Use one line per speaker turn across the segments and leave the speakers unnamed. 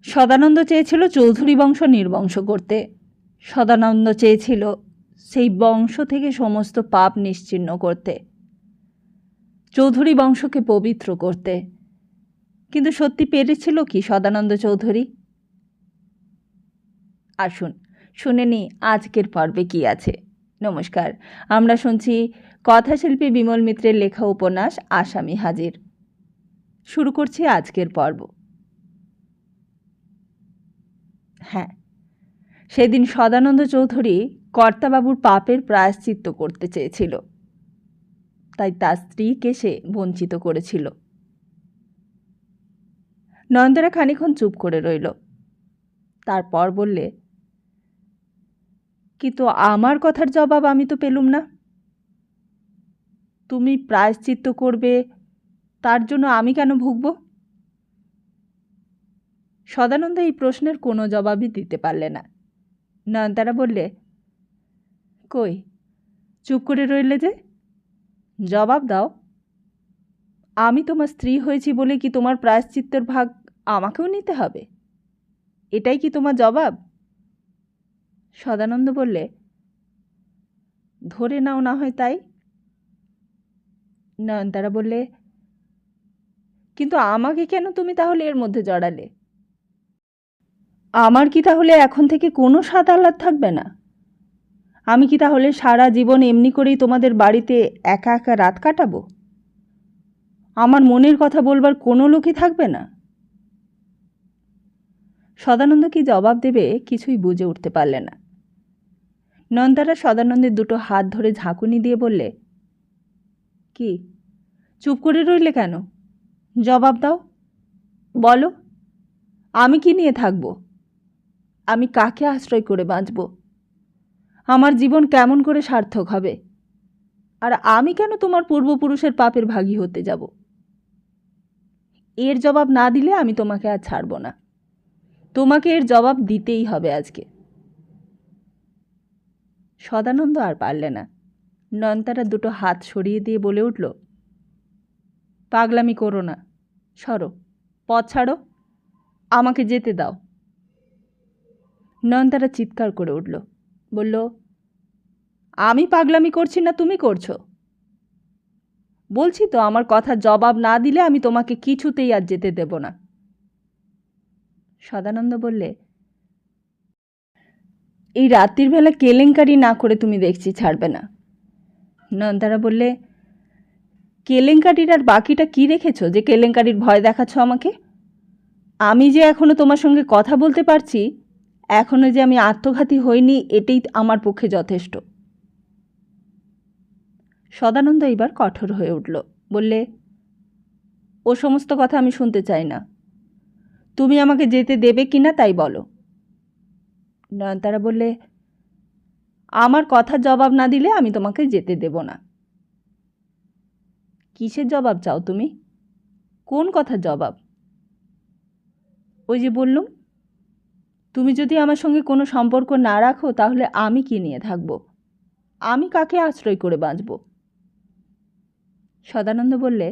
সদানন্দ চেয়েছিল চৌধুরী বংশ নির্বংশ করতে। সদানন্দ চেয়েছিল সেই বংশ থেকে সমস্ত পাপ নিশ্চিহ্ন করতে, চৌধুরী বংশকে পবিত্র করতে। কিন্তু সত্যি পেরেছিল কি সদানন্দ চৌধুরী? আসুন শুনে নি আজকের পর্বে কি আছে। নমস্কার, আমরা শুনছি কথাশিল্পী বিমল মিত্রের লেখা উপন্যাস আসামি হাজির। শুরু করছি আজকের পর্ব। হ্যাঁ, সেদিন সদানন্দ চৌধুরী কর্তাবাবুর পাপের প্রায়শ্চিত্ত করতে চেয়েছিল, তাই তার স্ত্রীকে সে বঞ্চিত করেছিল। নয়নতারা খানিকক্ষণ চুপ করে রইল, তারপর বললে, কিন্তু আমার কথার জবাব আমি তো পেলুম না। তুমি প্রায়শ্চিত্ত করবে, তার জন্য আমি কেন ভুগব? সদানন্দ এই প্রশ্নের কোনো জবাবই দিতে পারলে না। নয়নতারা বললে, কই, চুপ করে রইলে যে? জবাব দাও। আমি তোমার স্ত্রী হয়েছি বলে কি তোমার প্রায়শ্চিত্তের ভাগ আমাকেও নিতে হবে? এটাই কি তোমার জবাব? সদানন্দ বললে, ধরে নাও না হয় তাই। নয়নতারা বললে, কিন্তু আমাকে কেন তুমি তাহলে এর মধ্যে জড়ালে? আমার কি তাহলে এখন থেকে কোনো স্বাদ আহ্লাদ থাকবে না? আমি কি তাহলে সারা জীবন এমনি করেই তোমাদের বাড়িতে একা একা রাত কাটাবো? আমার মনের কথা বলবার কোনো লোকই থাকবে না? সদানন্দ কি জবাব দেবে কিছুই বুঝে উঠতে পারলে না। নয়নতারা সদানন্দের দুটো হাত ধরে ঝাঁকুনি দিয়ে বললে, কি চুপ করে রইলে কেন? জবাব দাও, বলো, আমি কি নিয়ে থাকব? আমি কাকে আশ্রয় করে বাঁচব? আমার জীবন কেমন করে সার্থক হবে? আর আমি কেন তোমার পূর্বপুরুষের পাপের ভাগী হতে যাব? এর জবাব না দিলে আমি তোমাকে আর ছাড়ব না। তোমাকে এর জবাব দিতেই হবে আজকে। সদানন্দ আর পারলে না। নয়নতারা দুটো হাত সরিয়ে দিয়ে বলে উঠল, পাগলামি করো না, সরো, পথ ছাড়ো, আমাকে যেতে দাও। নয়নতারা চিৎকার করে উঠল, বলল, আমি পাগলামি করছি না তুমি করছো? বলছি তো আমার কথার জবাব না দিলে আমি তোমাকে কিছুতেই আর যেতে দেব না। সদানন্দ বললে, এই রাত্রির বেলা কেলেঙ্কারি না করে তুমি দেখছি ছাড়বে না। নয়নতারা বললে, কেলেঙ্কারির আর বাকিটা কি রেখেছো যে কেলেঙ্কারির ভয় দেখাচ্ছ আমাকে? আমি যে এখনো তোমার সঙ্গে কথা বলতে পারছি, এখনো যে আমি আত্মঘাতী হইনি, এটাই আমার পক্ষে যথেষ্ট। সদানন্দ এবার কঠোর হয়ে উঠল, বললে, ও সমস্ত কথা আমি শুনতে চাই না। তুমি আমাকে যেতে দেবে কিনা তাই বলো। নয়নতারা বললে, আমার কথার জবাব না দিলে আমি তোমাকে যেতে দেব না। কিসের জবাব চাও তুমি? কোন কথার জবাব? ওই যে বললুম, তুমি যদি আমার সঙ্গে কোনো সম্পর্ক না রাখো তাহলে আমি কি নিয়ে থাকব? আমি কাকে আশ্রয় করে বাঁচব? সদানন্দ বললে,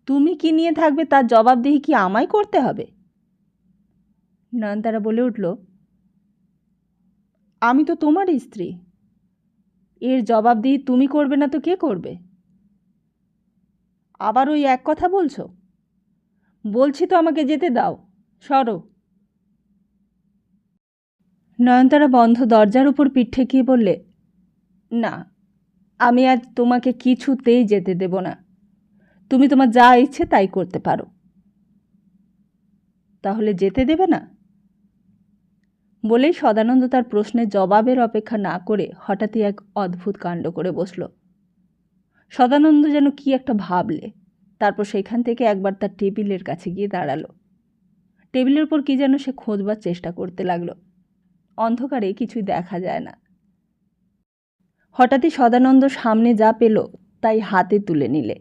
তুমি কি নিয়ে থাকবে তার জবাবদিহি কি আমায় করতে হবে? নয়নতারা বলে উঠল, আমি তো তোমারই স্ত্রী, এর জবাবদিহি তুমি করবে না তো কে করবে? আবার ওই এক কথা বলছো? বলছি তো আমাকে যেতে দাও, সরো। নয়নতারা বন্ধ দরজার উপর পিঠ ঠেকিয়ে বললে, না, আমি আজ তোমাকে কিছুতেই যেতে দেব না। তুমি তোমার যা ইচ্ছে তাই করতে পারো। তাহলে যেতে দেবে না? বলেই সদানন্দ তার প্রশ্নের জবাবের অপেক্ষা না করে হঠাৎই এক অদ্ভুত কাণ্ড করে বসল। সদানন্দ যেন কি একটা ভাবলে, তারপর সেখান থেকে একবার তার টেবিলের কাছে গিয়ে দাঁড়ালো। টেবিলের উপর কি যেন সে খোঁজবার চেষ্টা করতে লাগলো। অন্ধকারে কিছুই দেখা যায় না। হঠাৎই সদানন্দ সামনে যা পেল তাই হাতে তুলে নিলে।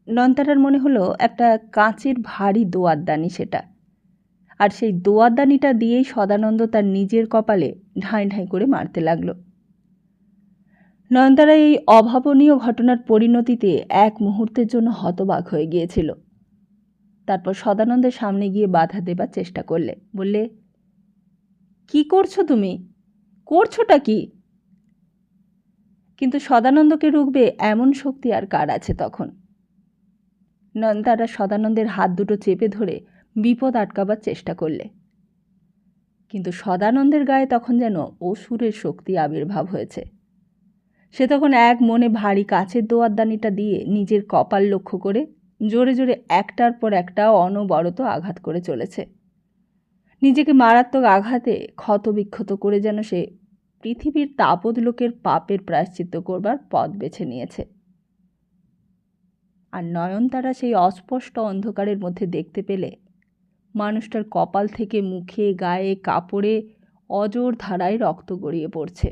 নয়নতারার মনে হলো একটা কাঁচের ভারী দোয়াতদানি সেটা, আর সেই দোয়াতদানিটা দিয়েই সদানন্দ তার নিজের কপালে ঢাঁই ঢাঁই করে মারতে লাগলো। নয়নতারা এই অভাবনীয় ঘটনার পরিণতিতে এক মুহূর্তের জন্য হতবাক হয়ে গিয়েছিল। তারপর সদানন্দের সামনে গিয়ে বাধা দেবার চেষ্টা করলে। বললে, কি করছো তুমি? করছোটা কি? কিন্তু সদানন্দকে রুখবে এমন শক্তি আর কার আছে তখন? নন্দারা সদানন্দের হাত দুটো চেপে ধরে বিপদ আটকাবার চেষ্টা করলে, কিন্তু সদানন্দের গায়ে তখন যেন অসুরের শক্তি আবির্ভাব হয়েছে। সে তখন এক মনে ভারী কাচের দোয়ারদানিটা দিয়ে নিজের কপাল লক্ষ্য করে জোরে জোরে একটার পর একটা অনবরত আঘাত করে চলেছে। নিজেকে মারাত্মক আঘাতে ক্ষতবিক্ষত করে যেন সে পৃথিবীর তাপদ লোকের পাপের প্রায়শ্চিত্ত করবার পথ বেছে নিয়েছে। আর নয়নতারা সেই অস্পষ্ট অন্ধকারের মধ্যে দেখতে পেলে মানুষটার কপাল থেকে মুখে, গায়ে, কাপড়ে অজোর ধারায় রক্ত গড়িয়ে পড়ছে।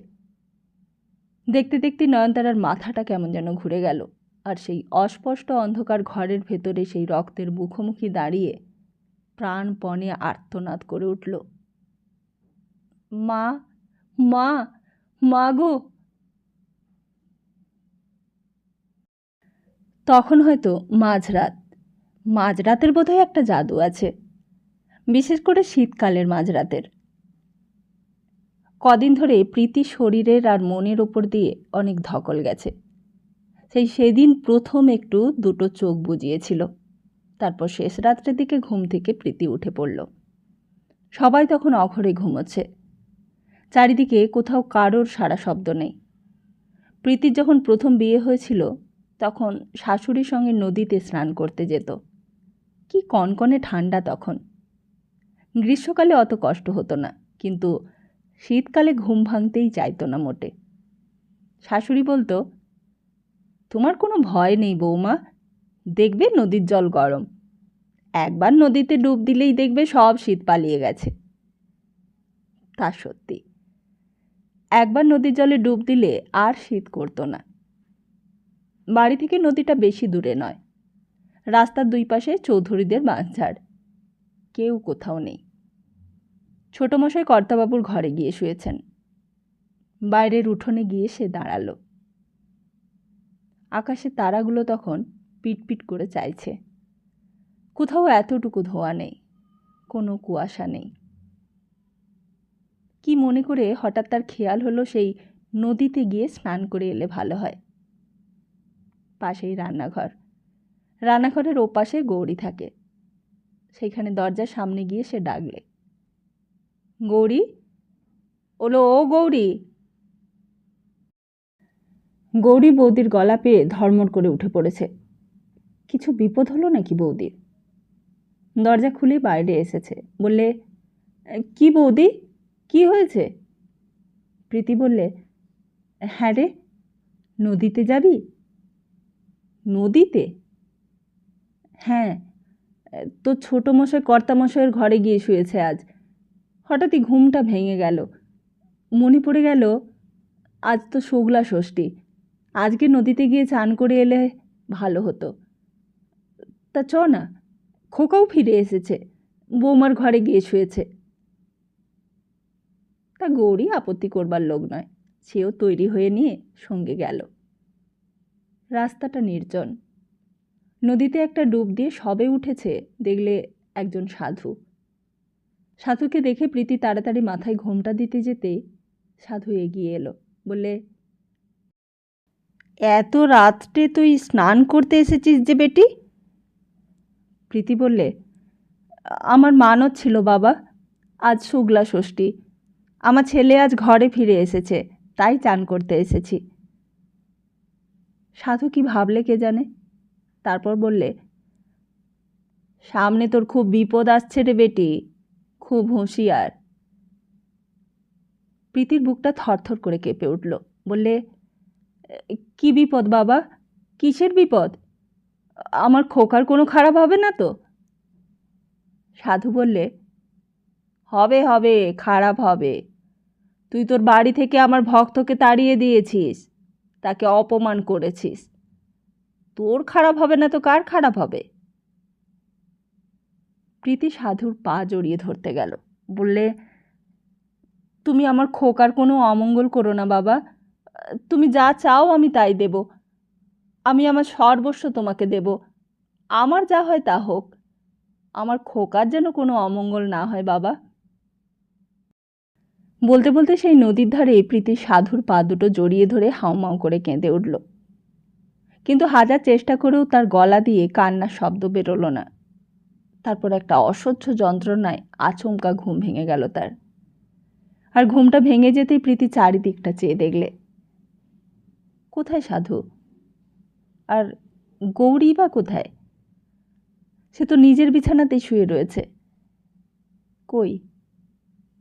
দেখতে দেখতে নয়নতারার মাথাটা কেমন যেন ঘুরে গেল, আর সেই অস্পষ্ট অন্ধকার ঘরের ভেতরে সেই রক্তের মুখোমুখি দাঁড়িয়ে প্রাণপণে আর্তনাদ করে উঠল, মা, মা, মা গো। তখন হয়তো মাঝরাতের বোধহয় একটা জাদু আছে, বিশেষ করে শীতকালের মাঝরাতের। কদিন ধরে প্রীতি শরীরের আর মনের ওপর দিয়ে অনেক ধকল গেছে। সেদিন প্রথম একটু দুটো চোখ বুজিয়েছিল। তারপর শেষ রাত্রের দিকে ঘুম থেকে প্রীতি উঠে পড়ল। সবাই তখন অঘরে ঘুমোচ্ছে। চারিদিকে কোথাও কারোর সাড়া শব্দ নেই। প্রীতির যখন প্রথম বিয়ে হয়েছিল তখন শাশুড়ির সঙ্গে নদীতে স্নান করতে যেত। কি কনকনে ঠান্ডা তখন। গ্রীষ্মকালে অত কষ্ট হতো না, কিন্তু শীতকালে ঘুম ভাঙতেই চাইতো না মোটে। শাশুড়ি বলতো, তোমার কোনো ভয় নেই বৌমা, দেখবে নদীর জল গরম, একবার নদীতে ডুব দিলেই দেখবে সব শীত পালিয়ে গেছে। তা সত্যি, একবার নদীর জলে ডুব দিলে আর শীত করতো না। বাড়ি থেকে নদীটা বেশি দূরে নয়। রাস্তার দুই পাশে চৌধুরীদের বাঁশঝাড়, কেউ কোথাও নেই। ছোটমশাই কর্তাবাবুর ঘরে গিয়ে শুয়েছেন। বাইরের উঠোনে গিয়ে সে দাঁড়ালো। আকাশে তারাগুলো তখন পিটপিট করে চাইছে। কোথাও এতটুকু ধোঁয়া নেই, কোনো কুয়াশা নেই। কি মনে করে হঠাৎ তার খেয়াল হলো সেই নদীতে গিয়ে স্নান করে এলে ভালো হয়। পাশেই রান্নাঘরের ওপাশে গৌরী থাকে। সেইখানে দরজার সামনে গিয়ে সে ডাকলে, গৌরী, ওলো ও গৌরী। গৌরী বৌদির গলা পেয়ে ধর্মর করে উঠে পড়েছে। কিছু বিপদ হলো নাকি বৌদির? দরজা খুলে বাইরে এসেছে। বললে, কি বৌদি, কি হয়েছে? প্রীতি বললে, হ্যাঁ রে, নদীতে যাবি? নদীতে? হ্যাঁ, তো ছোটমশাই কর্তামশাইয়ের ঘরে গিয়ে শুয়েছে আজ। হঠাৎই ঘুমটা ভেঙে গেল। মনে পড়ে গেল আজ তো শুক্লা ষষ্ঠী, আজকে নদীতে গিয়ে চান করে এলে ভালো হতো। তা চ না, খোকাও ফিরে এসেছে, বৌমার ঘরে গিয়ে শুয়েছে। তা গৌরী আপত্তি করবার লোক নয়, সেও তৈরি হয়ে নিয়ে সঙ্গে গেল। রাস্তাটা নির্জন। নদীতে একটা ডুব দিয়ে সবে উঠেছে, দেখলে একজন সাধু। সাধুকে দেখে প্রীতি তাড়াতাড়ি মাথায় ঘোমটা দিতে যেতে সাধু এগিয়ে এলো। বললে, এত রাত্রে তুই স্নান করতে এসেছিস যে বেটি? প্রীতি বললে, আমার মানত ছিল বাবা, আজ শুক্লা ষষ্ঠী, আমার ছেলে আজ ঘরে ফিরে এসেছে, তাই চান করতে এসেছি। সাধু কি ভাবলে কে জানে। তারপর বললে, সামনে তোর খুব বিপদ আসছে রে বেটি, খুব হুঁশিয়ার। প্রীতির বুকটা থরথর করে কেঁপে উঠল। বললে, কি বিপদ বাবা, কিসের বিপদ? আমার খোকার কোনো খারাপ হবে না তো? সাধু বললে, হবে হবে, খারাপ হবে। তুই তোর বাড়ি থেকে আমার ভক্তকে তাড়িয়ে দিয়েছিস, তাকে অপমান করেছিস। তোর খারাপ হবে না তো কার খারাপ হবে? প্রীতি সাধুর পা জড়িয়ে ধরতে গেল। বললে, তুমি আমার খোকার কোনো অমঙ্গল করো না বাবা, তুমি যা চাও আমি তাই দেব। আমি আমার সর্বস্ব তোমাকে দেব, আমার যা হয় তা হোক। আমার খোকার যেন কোনো অমঙ্গল না হয় বাবা। বলতে বলতে সেই নদীর ধারে প্রীতি সাধুর পা দুটো জড়িয়ে ধরে হাউমাউ করে কেঁদে উঠল, কিন্তু হাজার চেষ্টা করেও তার গলা দিয়ে কান্নার শব্দ বেরোলো না। তারপর একটা অসহ্য যন্ত্রণায় আচমকা ঘুম ভেঙে গেল তার। আর ঘুমটা ভেঙে যেতেই প্রীতি চারিদিকটা চেয়ে দেখলে, কোথায় সাধু আর গৌরী বা কোথায়? সে তো নিজের বিছানাতেই শুয়ে রয়েছে। কই,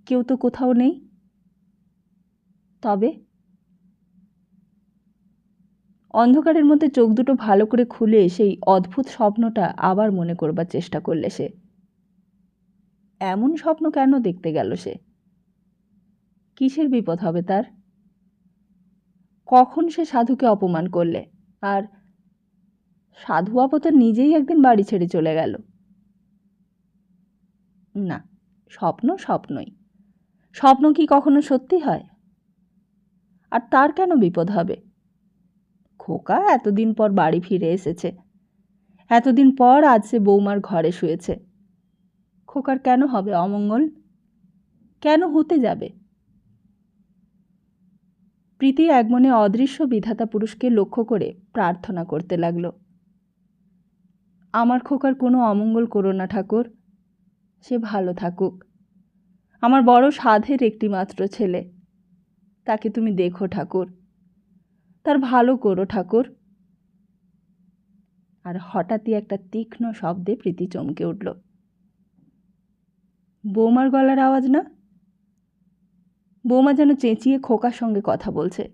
কেউ তো কোথাও নেই। তবে অন্ধকারের মধ্যে চোখ দুটো ভালো করে খুলে সেই অদ্ভুত স্বপ্নটা আবার মনে করবার চেষ্টা করলে সে। এমন স্বপ্ন কেন দেখতে গেল সে? কিসের বিপদ হবে তার? কখন সে সাধুকে অপমান করলে? আর সাধু বাবু তো নিজেই একদিন বাড়ি ছেড়ে চলে গেল। না, স্বপ্ন স্বপ্নই। স্বপ্ন কি কখনো সত্যি হয়? আর তার কেন বিপদ হবে? খোকা এতদিন পর বাড়ি ফিরে এসেছে, এতদিন পর আজ সে বৌমার ঘরে শুয়েছে। খোকার কেন হবে অমঙ্গল? কেন হতে যাবে? প্রীতি একমনে অদৃশ্য বিধাতা পুরুষকে লক্ষ্য করে প্রার্থনা করতে লাগল, আমার খোকার কোনো অমঙ্গল করো না ঠাকুর, সে ভালো থাকুক। আমার বড় সাধের একটি মাত্র ছেলে, তাকে তুমি দেখো ঠাকুর, তার ভালো করো ঠাকুর। আর হঠাৎই একটা তীক্ষ্ণ শব্দে প্রীতি চমকে উঠল। বৌমার গলার আওয়াজ না? বৌমা যেন চেঁচিয়ে খোকার সঙ্গে কথা বলছে।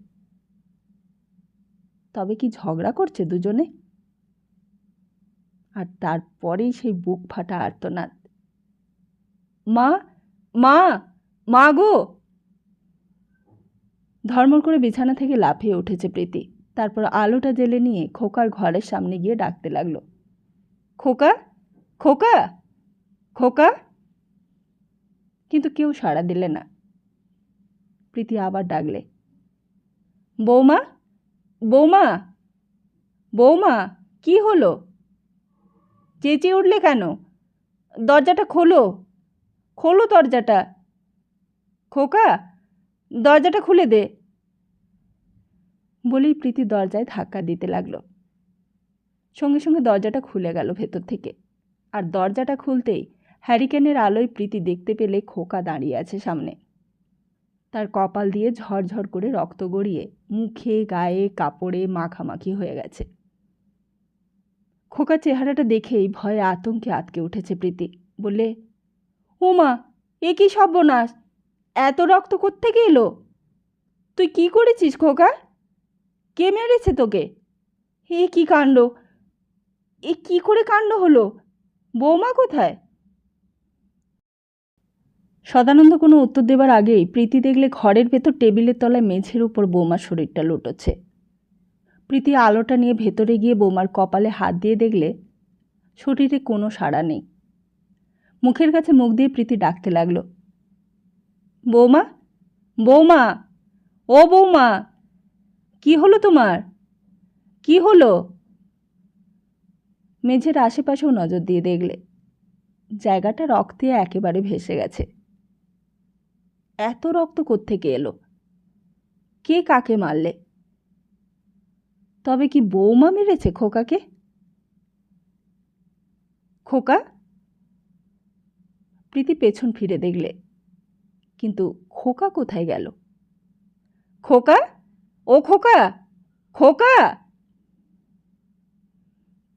তবে কি ঝগড়া করছে দুজনে? আর তারপরেই সেই বুক ফাটা আর্তনাদ, মা মা মা গো! ধর্মর করে বিছানা থেকে লাফিয়ে উঠেছে প্রীতি। তারপর আলোটা জ্বেলে নিয়ে খোকার ঘরের সামনে গিয়ে ডাকতে লাগলো, খোকা খোকা খোকা! কিন্তু কেউ সাড়া দিলে না। প্রীতি আবার ডাকলে, বৌমা বৌমা বৌমা! কি হলো? চেঁচিয়ে উঠলে কেন? দরজাটা খোলো, খোলো দরজাটা। খোকা, দরজাটা খুলে দে। বলেই প্রীতি দরজায় ধাক্কা দিতে লাগলো। সঙ্গে সঙ্গে দরজাটা খুলে গেল ভেতর থেকে। আর দরজাটা খুলতেই হ্যারিকেনের আলোয় প্রীতি দেখতে পেলে খোকা দাঁড়িয়ে আছে সামনে। তার কপাল দিয়ে ঝরঝর করে রক্ত গড়িয়ে মুখে গায়ে কাপড়ে মাখামাখি হয়ে গেছে। খোকার চেহারাটা দেখেই ভয়ে আতঙ্কে আটকে উঠেছে প্রীতি। বললে, ও মা, এ কি সর্বনাশ! এত রক্ত কোত্থেকে এলো? তুই কি করেছিস খোকা? কে মেরেছে তোকে? এ কি কাণ্ড! এ কি করে কাণ্ড হলো? বৌমা কোথায়? সদানন্দ কোনো উত্তর দেবার আগেই প্রীতি দেখলে ঘরের ভেতর টেবিলের তলায় মেঝের উপর বৌমার শরীরটা লুটোচ্ছে। প্রীতি আলোটা নিয়ে ভেতরে গিয়ে বৌমার কপালে হাত দিয়ে দেখলে শরীরে কোনো সাড়া নেই। মুখের কাছে মুখ দিয়ে প্রীতি ডাকতে লাগলো, বৌমা বৌমা ও বৌমা! কি হলো তোমার? কি হলো? মেঝের আশেপাশেও নজর দিয়ে দেখলে জায়গাটা রক্তে একেবারে ভেসে গেছে। এত রক্ত কোত্থেকে এলো? কে কাকে মারলে? তবে কি বৌমা মেরেছে খোকাকে? খোকা! প্রীতি পেছন ফিরে দেখলে, কিন্তু খোকা কোথায় গেল? খোকা, ও খোকা, খোকা!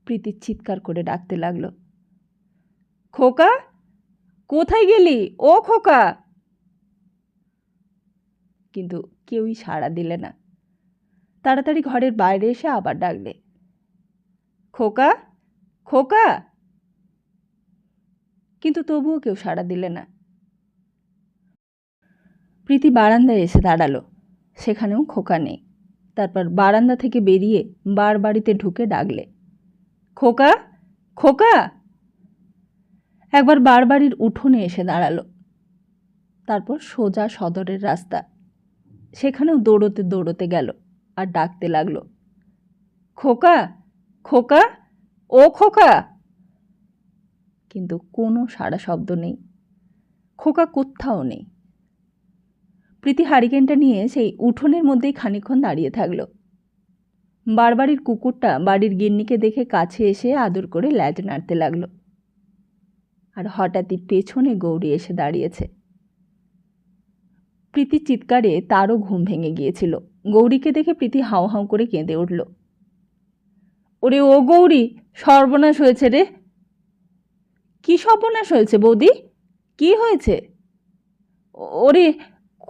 প্রীতি চিৎকার করে ডাকতে লাগলো, খোকা, কোথায় গেলি ও খোকা? কিন্তু কেউই সাড়া দিলে না। তাড়াতাড়ি ঘরের বাইরে এসে আবার ডাকলে, খোকা, খোকা! কিন্তু তবুও কেউ সাড়া দিলে না। প্রীতি বারান্দায় এসে দাঁড়ালো, সেখানেও খোকা নেই। তারপর বারান্দা থেকে বেরিয়ে বাড়িতে ঢুকে ডাকলে, খোকা, খোকা! একবার বাড়ির উঠোনে এসে দাঁড়ালো। তারপর সোজা সদরের রাস্তা, সেখানেও দৌড়তে দৌড়তে গেল আর ডাকতে লাগলো, খোকা, খোকা, ও খোকা! কিন্তু কোনো সাড়া শব্দ নেই, খোকা কোথাও নেই। প্রীতি হারিকেনটা নিয়ে সেই উঠোনের মধ্যেই খানিকক্ষণ দাঁড়িয়ে থাকল। বারবাড়ির কুকুরটা বাড়ির গিন্নিকে দেখে কাছে এসে আদর করে ল্যাজ নাড়তে লাগল। আর হঠাৎই পেছনে গৌরী এসে দাঁড়িয়েছে। প্রীতির চিৎকারে তারও ঘুম ভেঙে গিয়েছিল। গৌরীকে দেখে প্রীতি হাউ হাউ করে কেঁদে উঠল। ওরে ও গৌরী, সর্বনাশ হয়েছে রে। কি সর্বনাশ হয়েছে বৌদি? কি হয়েছে? ওরে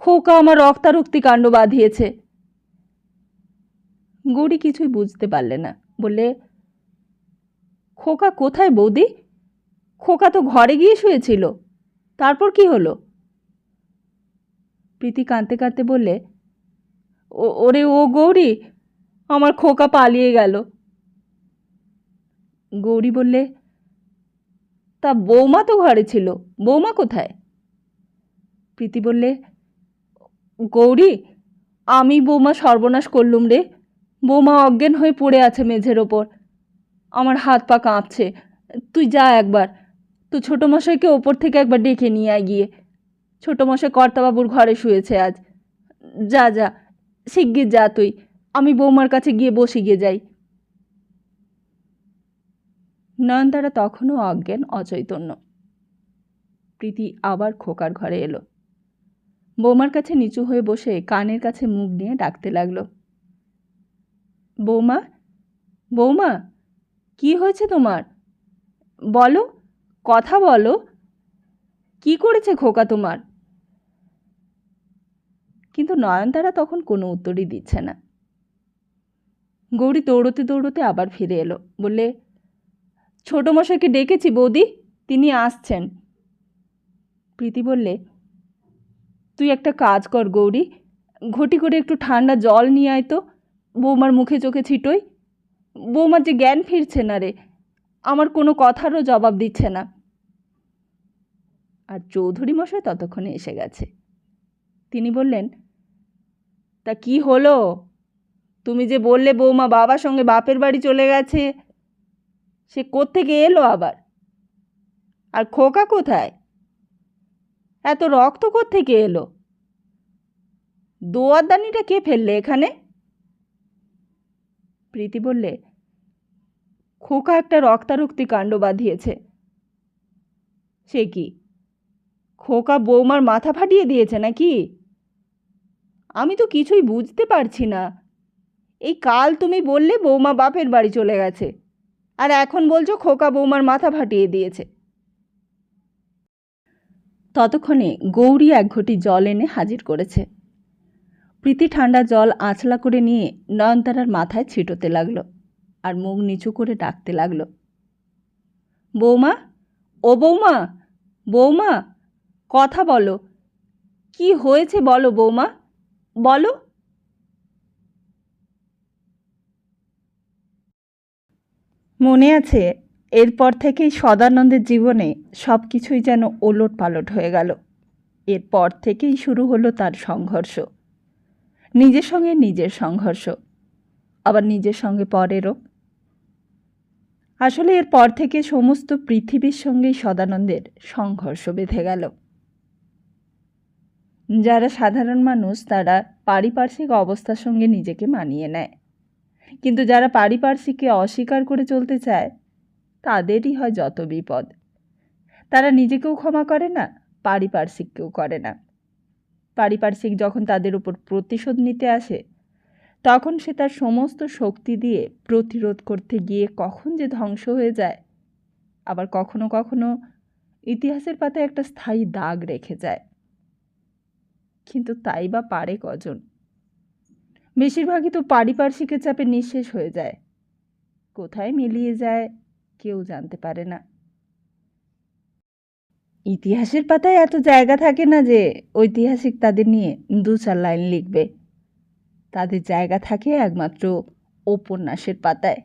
খোকা আমার রক্তারক্তি কাণ্ড বাঁধিয়েছে। গৌরী কিছুই বুঝতে পারলে না, বললে, খোকা কোথায় বৌদি? খোকা তো ঘরে গিয়ে শুয়েছিল, তারপর কি হলো? প্রীতি কাঁদতে কাঁদতে বললে, ওরে ও গৌরী, আমার খোকা পালিয়ে গেল। গৌরী বললে, তা বৌমা তো ঘরে ছিল, বৌমা কোথায়? প্রীতি বললে, গৌরী, আমি বৌমা সর্বনাশ করলুম রে। বৌমা অজ্ঞান হয়ে পড়ে আছে মেঝের ওপর। আমার হাত পা কাঁপছে। তুই যা একবার, তুই ছোটোমশাইকে ওপর থেকে একবার ডেকে নিয়ে আয় গিয়ে। ছোটোমশাই কর্তাবাবুর ঘরে শুয়েছে আজ। যা যা, শিগগির যা তুই, আমি বৌমার কাছে গিয়ে বসে গিয়ে যাই। নয়নতারা তখনও অজ্ঞান, অচৈতন্য। প্রীতি আবার খোকার ঘরে এলো। বৌমার কাছে নিচু হয়ে বসে কানের কাছে মুখ নিয়ে ডাকতে লাগলো, বৌমা, বৌমা, কি হয়েছে তোমার? বলো, কথা বলো, কি করেছে খোকা তোমার? কিন্তু নয়নতারা তখন কোনো উত্তরই দিচ্ছে না। গৌরী দৌড়তে দৌড়তে আবার ফিরে এলো, বললে, ছোটোমশাইকে ডেকেছি বৌদি, তিনি আসছেন। প্রীতি বললে, তুই একটা কাজ কর গৌরী, ঘটি করে একটু ঠান্ডা জল নিয়ে আয় তো, বৌমার মুখে চোখে ছিটোই। বৌমার যে জ্ঞান ফিরছে না রে, আমার কোনো কথারও জবাব দিচ্ছে না। আর চৌধুরী মশাই ততক্ষণে এসে গেছে। তিনি বললেন, তা কি হলো? তুমি যে বললে বৌমা বাবার সঙ্গে বাপের বাড়ি চলে গেছে, সে কোত্থেকে এলো আবার? আর খোকা কোথায়? এত রক্ত কোত্থেকে এলো? দোয়ারদানিটা কে ফেললে এখানে? প্রীতি বললে, খোকা একটা রক্তারক্তি কাণ্ড বাঁধিয়েছে। সে কি, খোকা বৌমার মাথা ফাটিয়ে দিয়েছে নাকি? আমি তো কিছুই বুঝতে পারছি না। এই কাল তুমি বললে বৌমা বাপের বাড়ি চলে গেছে, আর এখন বলছো খোকা বৌমার মাথা ফাটিয়ে দিয়েছে। ততক্ষণে গৌরী এক ঘটি জল এনে হাজির করেছে। প্রীতি ঠান্ডা জল আঁচলা করে নিয়ে নয়নতারার মাথায় ছিটোতে লাগলো, আর মুখ নিচু করে ডাকতে লাগলো, বৌমা, ও বৌমা, বৌমা, কথা বলো, কি হয়েছে বলো বৌমা, বলো। মনে আছে, এরপর থেকেই সদানন্দের জীবনে সব কিছুই যেন ওলট পালট হয়ে গেল। এরপর থেকেই শুরু হলো তার সংঘর্ষ, নিজের সঙ্গে নিজের সংঘর্ষ, আবার নিজের সঙ্গে পরেরও। আসলে এরপর থেকে সমস্ত পৃথিবীর সঙ্গেই সদানন্দের সংঘর্ষ বেঁধে গেল। যারা সাধারণ মানুষ তারা পারিপার্শ্বিক অবস্থার সঙ্গে নিজেকে মানিয়ে নেয়, কিন্তু যারা পারিপার্শ্বিককে অস্বীকার করে চলতে চায় তাদেরই হয় যত বিপদ। তারা নিজেকেও ক্ষমা করে না, পারিপার্শ্বিককেও করে না। পারিপার্শ্বিক যখন তাদের উপর প্রতিশোধ নিতে আসে, তখন সে তার সমস্ত শক্তি দিয়ে প্রতিরোধ করতে গিয়ে কখন যে ধ্বংস হয়ে যায়, আবার কখনো কখনো ইতিহাসের পাতায় একটা স্থায়ী দাগ রেখে যায়। কিন্তু তাই বা পারে কজন? বেশিরভাগই তো পারিপার্শ্বিকের চাপে নিঃশেষ হয়ে যায়। কোথায় মিলিয়ে যায় কেউ জানতে পারে না। ইতিহাসের পাতায় এত জায়গা থাকে না যে ঐতিহাসিক তাদের নিয়ে 2-4 লাইন লিখবে। তাদের জায়গা থাকে একমাত্র উপন্যাসের পাতায়।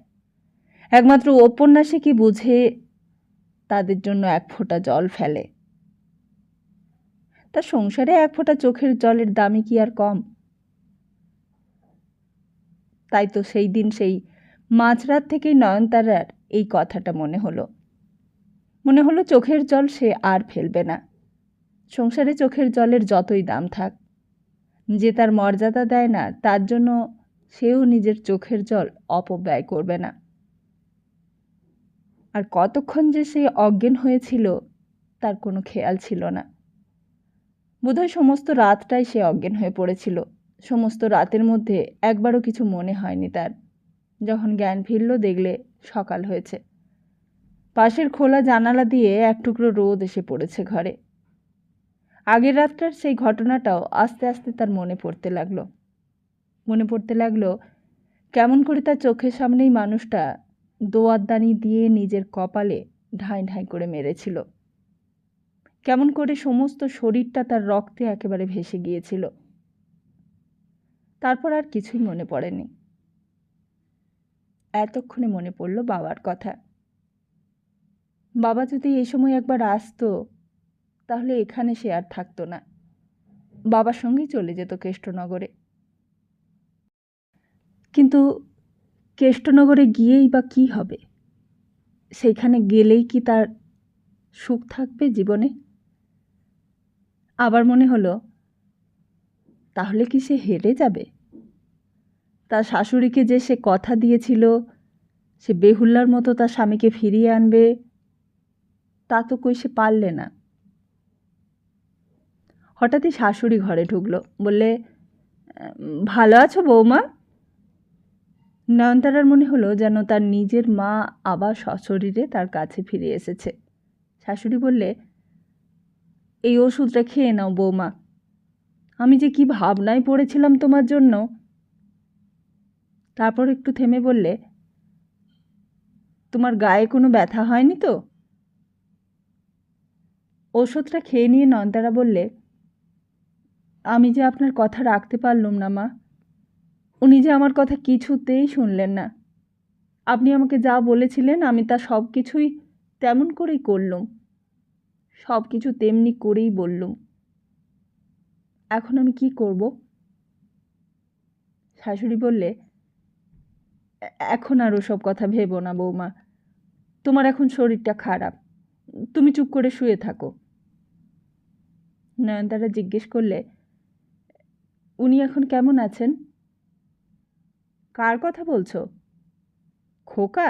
একমাত্র উপন্যাসিকই বুঝে তাদের জন্য এক ফোঁটা জল ফেলে। তার সংসারে এক ফোঁটা চোখের জলের দামই কি আর কম? তাই তো সেই দিন সেই মাঝরাত থেকেই নয়নতারার এই কথাটা মনে হলো। মনে হলো চোখের জল সে আর ফেলবে না। সংসারে চোখের জলের যতই দাম থাক, যে তার মর্যাদা দেয় না তার জন্য সেও নিজের চোখের জল অপব্যয় করবে না। আর কতক্ষণ যে সে অজ্ঞান হয়েছিল তার কোনো খেয়াল ছিল না। বোধহয় সমস্ত রাতটাই সে অজ্ঞান হয়ে পড়েছিল। সমস্ত রাতের মধ্যে একবারও কিছু মনে হয়নি তার। যখন জ্ঞান ফিরল দেখলে সকাল হয়েছে। পাশের খোলা জানালা দিয়ে এক টুকরো রোদ এসে পড়েছে ঘরে। আগের রাতটার সেই ঘটনাটাও আস্তে আস্তে তার মনে পড়তে লাগলো কেমন করে তার চোখের সামনেই মানুষটা দোয়াতদানি দিয়ে নিজের কপালে ঢাই ঢাই করে মেরেছিল। কেমন করে সমস্ত শরীরটা তার রক্তে একেবারে ভেসে গিয়েছিল। তারপর আর কিছুই মনে পড়েনি। এতক্ষণে মনে পড়ল বাবার কথা। বাবা যদি এই সময় একবার আসতো তাহলে এখানে সে আর থাকতো না, বাবার সঙ্গেই চলে যেত কেষ্টনগরে। কিন্তু কেষ্টনগরে গিয়েই বা কী হবে? সেইখানে গেলেই কি তার সুখ থাকবে জীবনে? আবার মনে হলো, তাহলে কি সে হেরে যাবে? তার শাশুড়িকে যে সে কথা দিয়েছিল সে বেহুল্লার মতো তার স্বামীকে ফিরিয়ে আনবে, তা তো কই সে পারলে না। হঠাৎই শাশুড়ি ঘরে ঢুকলো, বললে, ভালো আছো বৌমা? নয়নতারার মনে হলো যেন তার নিজের মা আবার সশরীরে তার কাছে ফিরে এসেছে। শাশুড়ি বললে, এই ওষুধটা খেয়ে নাও বৌমা, আমি যে কি ভাবনায় পড়েছিলাম তোমার জন্য। তারপর একটু থেমে বললে, তোমার গায়ে কোনো ব্যথা হয়নি তো? ওষুধটা খেয়ে নিয়ে নয়নতারা বললে, আমি যে আপনার কথা রাখতে পারলুম না মা। উনি যে আমার কথা কিছুতেই শুনলেন না। আপনি আমাকে যা বলেছিলেন আমি তা সব কিছুই তেমন করেই করলুম, সব কিছু তেমনি করেই বললুম। এখন আমি কি করব? শাশুড়ি বললে, এখন আর ওসব কথা ভেবো না বৌমা, তোমার এখন শরীরটা খারাপ, তুমি চুপ করে শুয়ে থাকো। নয়নতারা জিজ্ঞেস করলে, উনি এখন কেমন আছেন? কার কথা বলছো? খোকা?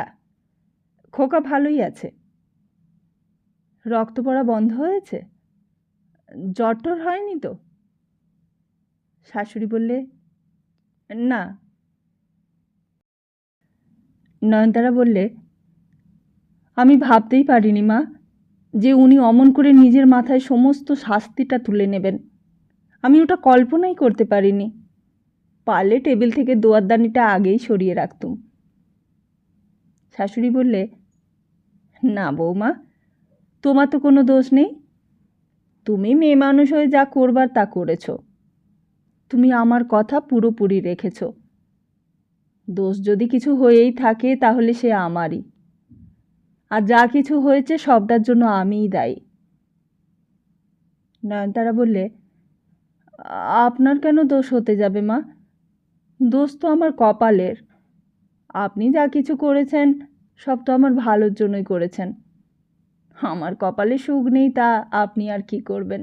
খোকা ভালোই আছে। রক্ত পড়া বন্ধ হয়েছে? জ্বর টর হয়নি তো? শাশুড়ি বললে, না। নয়নতারা বললে, আমি ভাবতেই পারিনি মা যে উনি অমন করে নিজের মাথায় সমস্ত শাস্তিটা তুলে নেবেন। আমি ওটা কল্পনাই করতে পারিনি। পারলে টেবিল থেকে দোয়াতদানিটা আগেই সরিয়ে রাখতুম। শাশুড়ি বললে, না বৌমা, তোমার তো কোনো দোষ নেই। তুমি মেয়ে মানুষ হয়ে যা করবার তা করেছ। তুমি আমার কথা পুরোপুরি রেখেছ। দোষ যদি কিছু হয়েই থাকে তাহলে সে আমারই, আর যা কিছু হয়েছে সবটার জন্য আমিই দায়ী। নয়নতারা বললে, আপনার কেন দোষ হতে যাবে মা? দোষ তো আমার কপালের। আপনি যা কিছু করেছেন সব তো আমার ভালোর জন্যই করেছেন। আমার কপালে সুখ নেই তা আপনি আর কি করবেন?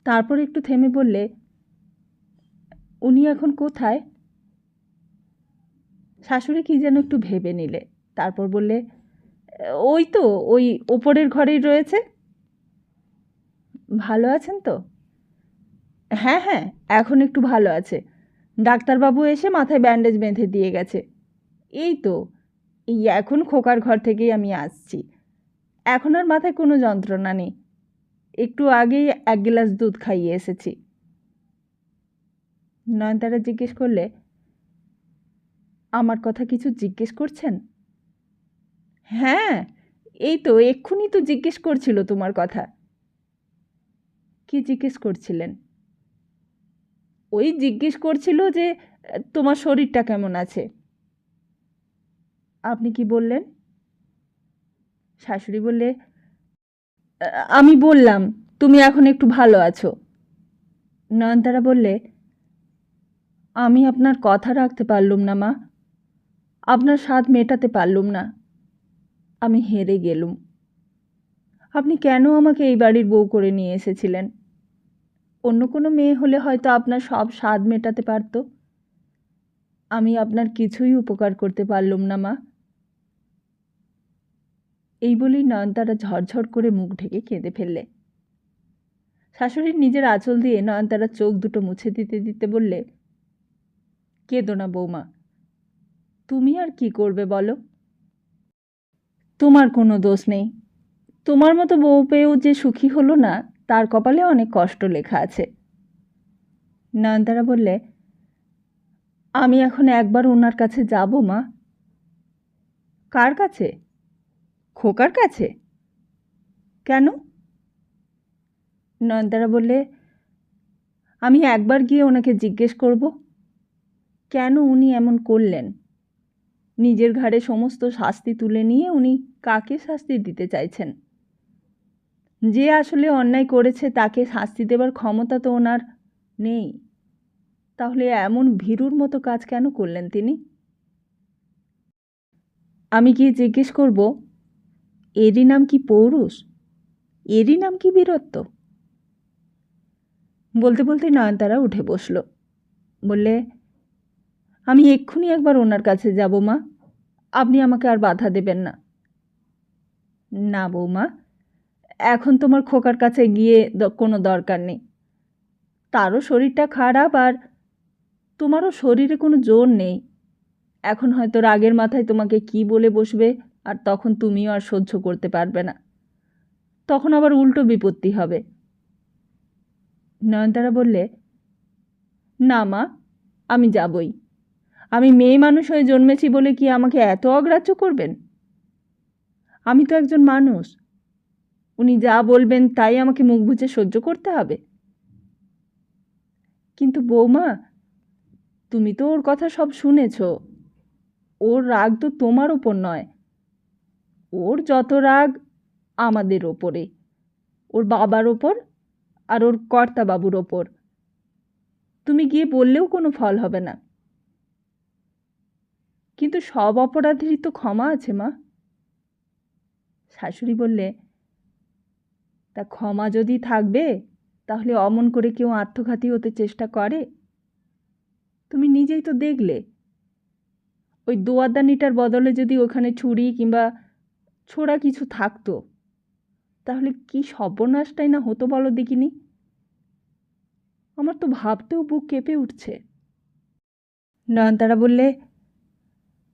তারপর একটু থেমে বললে, উনি এখন কোথায়? শাশুড়ি কি যেন একটু ভেবে নিলে, তারপর বললে, ওই তো ওই ওপরের ঘরেই রয়েছে। ভালো আছেন তো? হ্যাঁ হ্যাঁ, এখন একটু ভালো আছে। ডাক্তারবাবু এসে মাথায় ব্যান্ডেজ বেঁধে দিয়ে গেছে। এই তো এই এখন খোকার ঘর থেকেই আমি আসছি। এখন আর মাথায় কোনো যন্ত্রণা নেই। একটু আগেই এক গ্লাস দুধ খাইয়ে এসেছি। নয়নতারা জিজ্ঞেস করলে, আমার কথা কিছু জিজ্ঞেস করছেন? হ্যাঁ, এই তো এক্ষুনি তো জিজ্ঞেস করছিল তোমার কথা। কি জিজ্ঞেস করছিলেন? ওই জিজ্ঞেস করছিল যে তোমার শরীরটা কেমন আছে। আপনি কি বললেন? শাশুড়ি বললে, আমি বললাম তুমি এখন একটু ভালো আছো। নয়নতারা বললে, আমি আপনার কথা রাখতে পারলুম না মা, আপনার স্বাদ মেটাতে পারলুম না। আমি হেরে গেলুম। আপনি কেন আমাকে এই বাড়ির বউ করে নিয়ে এসেছিলেন? অন্য কোনো মেয়ে হলে হয়তো আপনার সব স্বাদ মেটাতে পারত। আমি আপনার কিছুই উপকার করতে পারলুম না মা। এই বলেই নয়নতারা ঝরঝর করে মুখ ঢেকে কেঁদে ফেললে। শাশুড়ির নিজের আঁচল দিয়ে নয়নতারা চোখ দুটো মুছে দিতে দিতে বললে, কেঁদো না বৌমা, তুমি আর কি করবে বলো? তোমার কোনো দোষ নেই। তোমার মতো বউ পেয়েও যে সুখী হলো না, তার কপালে অনেক কষ্ট লেখা আছে। নয়নতারা বললে, আমি এখন একবার ওনার কাছে যাব মা। কার কাছে? খোকার কাছে? কেন? নয়নতারা বললে, আমি একবার গিয়ে ওনাকে জিজ্ঞেস করব কেন উনি এমন করলেন। নিজের ঘাড়ে সমস্ত শাস্তি তুলে নিয়ে উনি কাকে শাস্তি দিতে চাইছেন? যে আসলে অন্যায় করেছে তাকে শাস্তি দেবার ক্ষমতা তো ওনার নেই। তাহলে এমন ভীরুর মতো কাজ কেন করলেন তিনি? আমি গিয়ে জিজ্ঞেস করব, এরই নাম কি পৌরুষ? এরই নাম কি বীরত্ব? বলতে বলতে নয়নতারা উঠে বসল। বললে, আমি এক্ষুনি একবার ওনার কাছে যাব মা, আপনি আমাকে আর বাধা দেবেন না। না বৌমা, এখন তোমার খোকার কাছে গিয়ে কোনো দরকার নেই। তারও শরীরটা খারাপ, আর তোমারও শরীরে কোনো জোর নেই। এখন হয়তো রাগের মাথায় তোমাকে কি বলে বসবে, আর তখন তুমিও আর সহ্য করতে পারবে না। তখন আবার উল্টো বিপত্তি হবে। নয়নতারা বললে, না মা, আমি যাবই। আমি মেয়ে মানুষ হয়ে জন্মেছি বলে কি আমাকে এত অগ্রাহ্য করবেন? আমি তো একজন মানুষ। উনি যা বলবেন তাই আমাকে মুখ বুজে সহ্য করতে হবে। কিন্তু বৌমা, তুমি তো ওর কথা সব শুনেছ। ওর রাগ তো তোমার ওপর নয়। ওর যত রাগ আমাদের ওপরে, ওর বাবার ওপর আর ওর কর্তাবাবুর ওপর। তুমি গিয়ে বললেও কোনো ফল হবে না। কিন্তু সব অপরাধেরই তো ক্ষমা আছে মা। শাশুড়ি বললে, তা ক্ষমা যদি থাকবে, তাহলে অমন করে কেউ আত্মঘাতী হতে চেষ্টা করে? তুমি নিজেই তো দেখলে। ওই দোয়াদানিটার বদলে যদি ওখানে ছুরি কিংবা ছোড়া কিছু থাকতো, তাহলে কি সর্বনাশটাই না হতো বলো দেখিনি। আমার তো ভাবতেও বুক কেঁপে উঠছে। নয়নতারা বললে,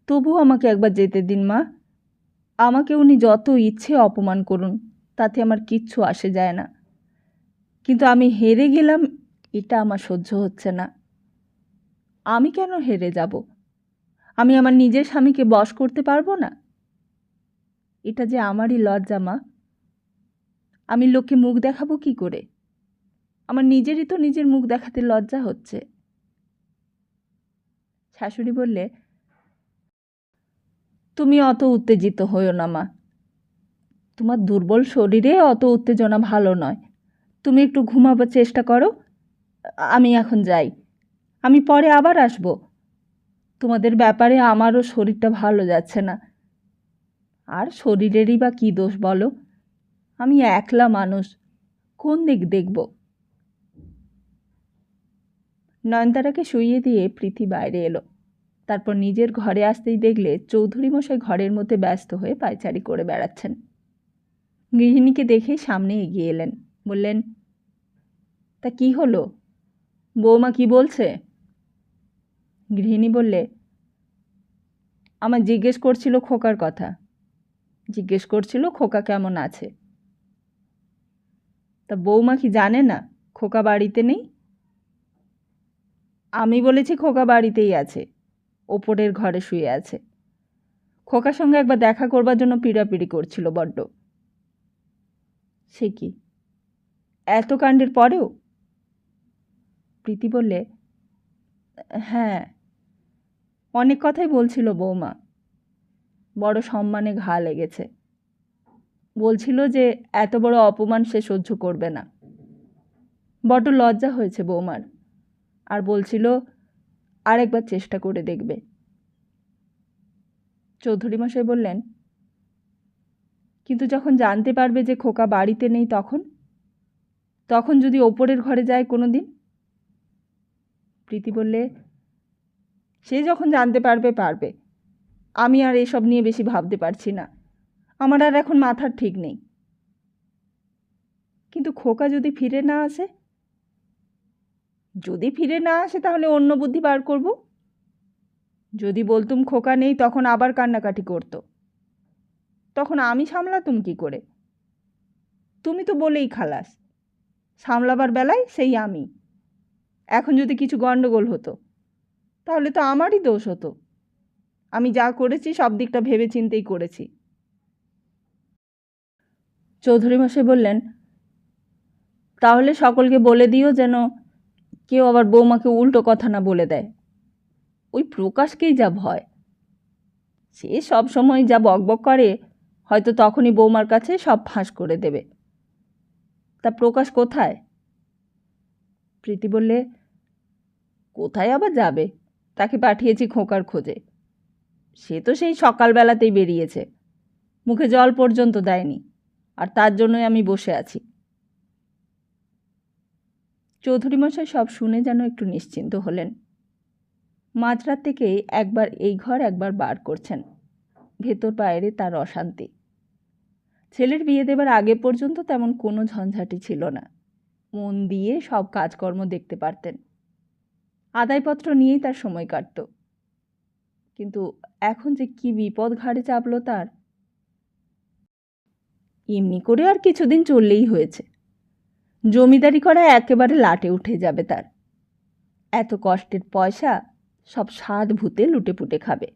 তবু আমাকে একবার যেতে দিন মা। আমাকে উনি যত ইচ্ছে অপমান করুন, তাতে আমার কিচ্ছু আসে যায় না। কিন্তু আমি হেরে গেলাম, এটা আমার সহ্য হচ্ছে না। আমি কেন হেরে যাব? আমি আমার নিজের স্বামীকে বশ করতে পারবো না? এটা যে আমারই লজ্জা মা। আমি লোককে মুখ দেখাবো কি করে? আমার নিজেরই তো নিজের মুখ দেখাতে লজ্জা হচ্ছে। শাশুড়ি বললে, তুমি অত উত্তেজিত হইও না মা। তোমার দুর্বল শরীরে অত উত্তেজনা ভালো নয়। তুমি একটু ঘুমাবার চেষ্টা করো। আমি এখন যাই। আমি পরে আবার আসব। তোমাদের ব্যাপারে আমারও শরীরটা ভালো যাচ্ছে না। আর শরীরেরই বা কী দোষ বলো? আমি একলা মানুষ, কোন দিক দেখব? নয়নতারাকে শুইয়ে দিয়ে প্রীতি বাইরে এলো। তারপর নিজের ঘরে আসতেই দেখলে চৌধুরী মশাই ঘরের মধ্যে ব্যস্ত হয়ে পায়চারি করে বেড়াচ্ছেন। গৃহিণীকে দেখেই সামনে এগিয়ে এলেন। বললেন, তা কি হলো? বৌমা কি বলছে? গৃহিণী বললে, আমার জিজ্ঞেস করছিল খোকার কথা। জিজ্ঞেস করছিল খোকা কেমন আছে। তা বৌমা কি জানে না খোকা বাড়িতে নেই? আমি বলেছি খোকা বাড়িতেই আছে, ওপরের ঘরে শুয়ে আছে। খোকার সঙ্গে একবার দেখা করবার জন্য পিড়াপিড়ি করছিল বড্ড। সে কি, এত কাণ্ডের পরেও? প্রীতি বললে, হ্যাঁ, অনেক কথাই বলছিল বৌমা। বড় সম্মানে ঘা লেগেছে। বলছিল যে এত বড় অপমান সে সহ্য করবে না। বড্ড লজ্জা হয়েছে বৌমার, আর বলছিল আরেকবার চেষ্টা করে দেখবে। চৌধুরী মশাই বললেন, কিন্তু যখন জানতে পারবে যে খোকা বাড়িতে নেই তখন তখন যদি ওপরের ঘরে যায় কোনো দিন? প্রীতি বললে, সে যখন জানতে পারবে পারবে। আমি আর এসব নিয়ে বেশি ভাবতে পারছি না। আমার আর এখন মাথার ঠিক নেই। কিন্তু খোকা যদি ফিরে না আসে? যদি ফিরে না আসে তাহলে অন্য বুদ্ধি বার করব। যদি বলতুম খোকা নেই তখন আবার কান্নাকাটি করতো, তখন আমি সামলাতুম কি করে? তুমি তো বলেই খালাস, সামলাবার বেলায় সেই আমি। এখন যদি কিছু গণ্ডগোল হতো তাহলে তো আমারই দোষ হতো। আমি যা করেছি সব দিকটা ভেবে চিন্তেই করেছি। চৌধুরী মশাই বললেন, তাহলে সকলকে বলে দিও যেন কেউ আবার বৌমাকে উল্টো কথা না বলে দেয়। ওই প্রকাশকেই যা ভয়। সে সব সময় যা বকবক করে, হয়তো তখনই বৌমার কাছে সব ফাঁস করে দেবে। তা প্রকাশ কোথায়? প্রীতি বললে, কোথায় আবার যাবে? তাকে পাঠিয়েছি খোকার খোঁজে। সে তো সেই সকালবেলাতেই বেরিয়েছে, মুখে জল পর্যন্ত দেয়নি, আর তার জন্যই আমি বসে আছি। চৌধুরী মশাই সব শুনে যেন একটু নিশ্চিন্ত হলেন। মাঝরাত থেকে একবার এই ঘর একবার বার করছেন, ভেতর বাইরে তার অশান্তি। ছেলের বিয়ে দেবার আগে পর্যন্ত তেমন কোনো ঝঞ্ঝাটি ছিল না, মন দিয়ে সব কাজকর্ম দেখতে পারতেন, আদায়পত্র নিয়েই তার সময় কাটত। কিন্তু এখন যে কি বিপদ ঘাড়ে চাপল তার! এমনি করে আর কিছুদিন চললেই হয়েছে। জমিদারি করা একেবারে লাটে উঠে যাবে তার। এত কষ্টের পয়সা সব স্বাদ ভূতে লুটে পুটে খাবে।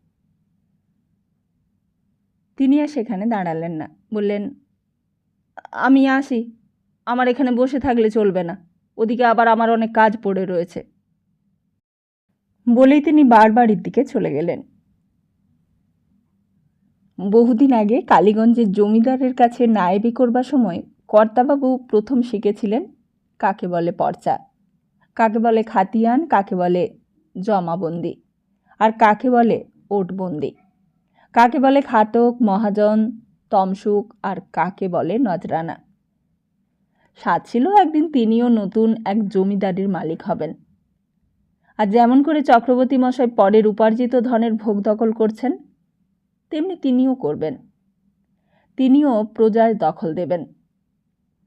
তিনি আর সেখানে দাঁড়ালেন না, বললেন, আমি আসি, আমার এখানে বসে থাকলে চলবে না, ওদিকে আবার আমার অনেক কাজ পড়ে রয়েছে। বলেই তিনি বাড়ির দিকে চলে গেলেন। বহুদিন আগে কালীগঞ্জের জমিদারের কাছে নায়েবি করবার সময় কর্তাবাবু প্রথম শিখেছিলেন কাকে বলে পর্চা, কাকে বলে খাতিয়ান, কাকে বলে জমাবন্দি, আর কাকে বলে ওটবন্দি, কাকে বলে খাটক, মহাজন, তমসুক, আর কাকে বলে নজরানা। সাধ ছিল একদিন তিনিও নতুন এক জমিদারির মালিক হবেন, আর যেমন করে চক্রবর্তী মশাই পরের উপার্জিত ধনের ভোগ দখল করছেন, তেমনি তিনিও করবেন। তিনিও প্রজার দখল দেবেন,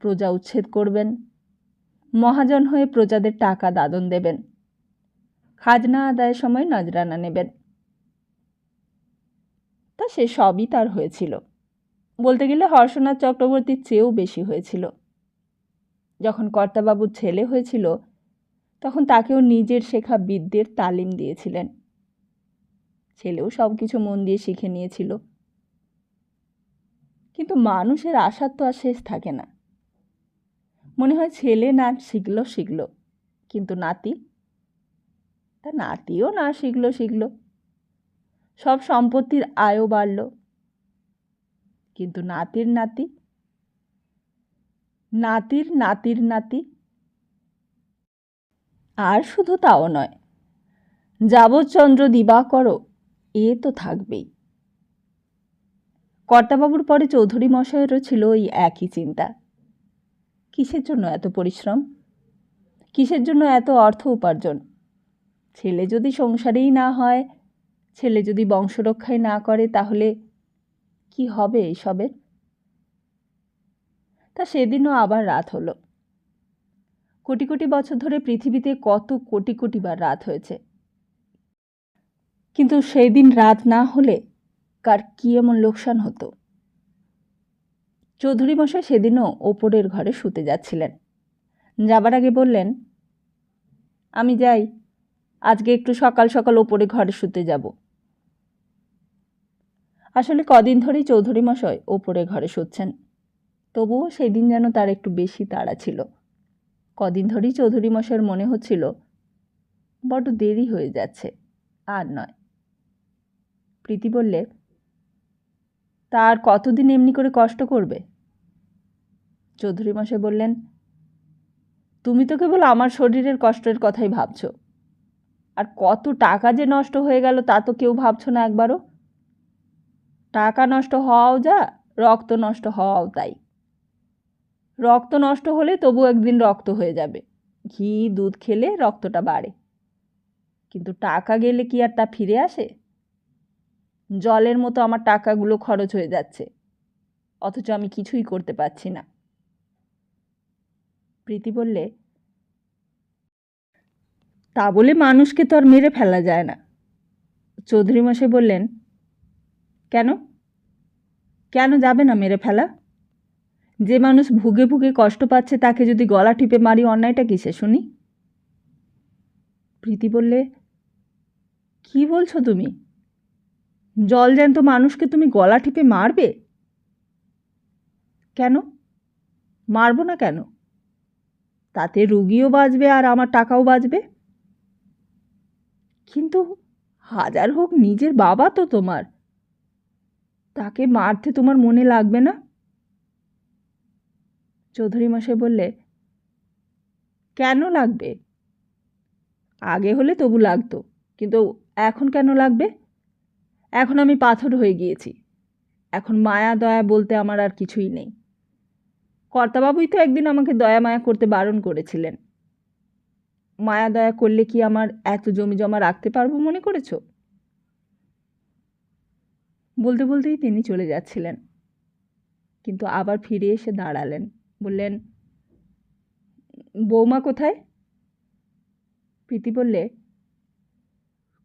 প্রজা উচ্ছেদ করবেন, মহাজন হয়ে প্রজাদের টাকা দাদন দেবেন, খাজনা আদায়ের সময় নজরানা নেবেন। তা সে সবই তার হয়েছিল। বলতে গেলে হর্ষনাথ চক্রবর্তীর চেয়েও বেশি হয়েছিল। যখন কর্তাবাবুর ছেলে হয়েছিল তখন তাকেও নিজের শেখা বিদ্যের তালিম দিয়েছিলেন। ছেলেও সব কিছু মন দিয়ে শিখে নিয়েছিল। কিন্তু মানুষের আশার তো আর শেষ থাকে না। মনে হয় ছেলে না শিখল, কিন্তু নাতি, তা নাতিও না শিখল। সব সম্পত্তির আয়ও বাড়ল, কিন্তু নাতির নাতি, নাতির নাতির নাতি। আর শুধু তাও নয়, যাবজ্চন্দ্র দিবাকর এ তো থাকবেই। কর্তাবাবুর পরে চৌধুরী মশাইয়েরও ছিল ওই একই চিন্তা। কিসের জন্য এত পরিশ্রম? কিসের জন্য এত অর্থ উপার্জন? ছেলে যদি সংসারেই না হয়, ছেলে যদি বংশরক্ষাই না করে, তাহলে কি হবে এইসবের? তা সেদিনও আবার রাত হলো। কোটি কোটি বছর ধরে পৃথিবীতে কত কোটি কোটি বার রাত হয়েছে, কিন্তু সেই দিন রাত না হলে কার কি এমন লোকসান হতো? চৌধুরী মশাই সেদিনও ওপরের ঘরে শুতে যাচ্ছিলেন। যাবার আগে বললেন, আমি যাই, আজকে একটু সকাল সকাল ওপরে ঘরে শুতে যাব। আসলে কদিন ধরেই চৌধুরী মশাই ওপরে ঘরে শুচ্ছেন, তবুও সেদিন যেন তার একটু বেশি তাড়া ছিল। কদিন ধরেই চৌধুরী মশাইয়ের মনে হচ্ছিল বড্ড দেরি হয়ে যাচ্ছে, আর নয়। প্রীতি বললে, তা আর কতদিন এমনি করে কষ্ট করবে? চৌধুরী মশাই বললেন, তুমি তো কেবল আমার শরীরের কষ্টের কথাই ভাবছ, আর কত টাকা যে নষ্ট হয়ে গেল তা তো কেউ ভাবছ না একবারও। টাকা নষ্ট হওয়াও যা, রক্ত নষ্ট হওয়াও তাই। রক্ত নষ্ট হলে তবু একদিন রক্ত হয়ে যাবে। ঘি দুধ খেলে রক্তটা বাড়ে, কিন্তু টাকা গেলে কি আর তা ফিরে আসে? জলের মতো আমার টাকাগুলো খরচ হয়ে যাচ্ছে, অথচ আমি কিছুই করতে পারছি না। প্রীতি বললে, তা বলে মানুষকে তো আর মেরে ফেলা যায় না। চৌধুরী মশাই বললেন, কেন কেন যাবে না মেরে ফেলা? যে মানুষ ভুগে ভুগে কষ্ট পাচ্ছে তাকে যদি গলা টিপে মারি, অন্যায়টা কিসে শুনি? প্রীতি বললে, কি বলছো তুমি? জল জ্যান্ত মানুষকে তুমি গলা টিপে মারবে? কেন মারবো না কেন? তাতে রুগীও বাঁচবে আর আমার টাকাও বাঁচবে। কিন্তু হাজার হোক নিজের বাবা তো তোমার, তাকে মারতে তোমার মনে লাগবে না? চৌধুরী মশাই বললে, কেন লাগবে? আগে হলে তবু লাগতো, কিন্তু এখন কেন লাগবে? এখন আমি পাথর হয়ে গিয়েছি। এখন মায়া দয়া বলতে আমার আর কিছুই নেই। কর্তাবাবুই তো একদিন আমাকে দয়া মায়া করতে বারণ করেছিলেন। মায়া দয়া করলে কি আমার এত জমি জমা রাখতে পারবো মনে করেছো? বলতে বলতেই তিনি চলে যাচ্ছিলেন, কিন্তু আবার ফিরে এসে দাঁড়ালেন। বললেন, বৌমা কোথায়? প্রীতি বললে,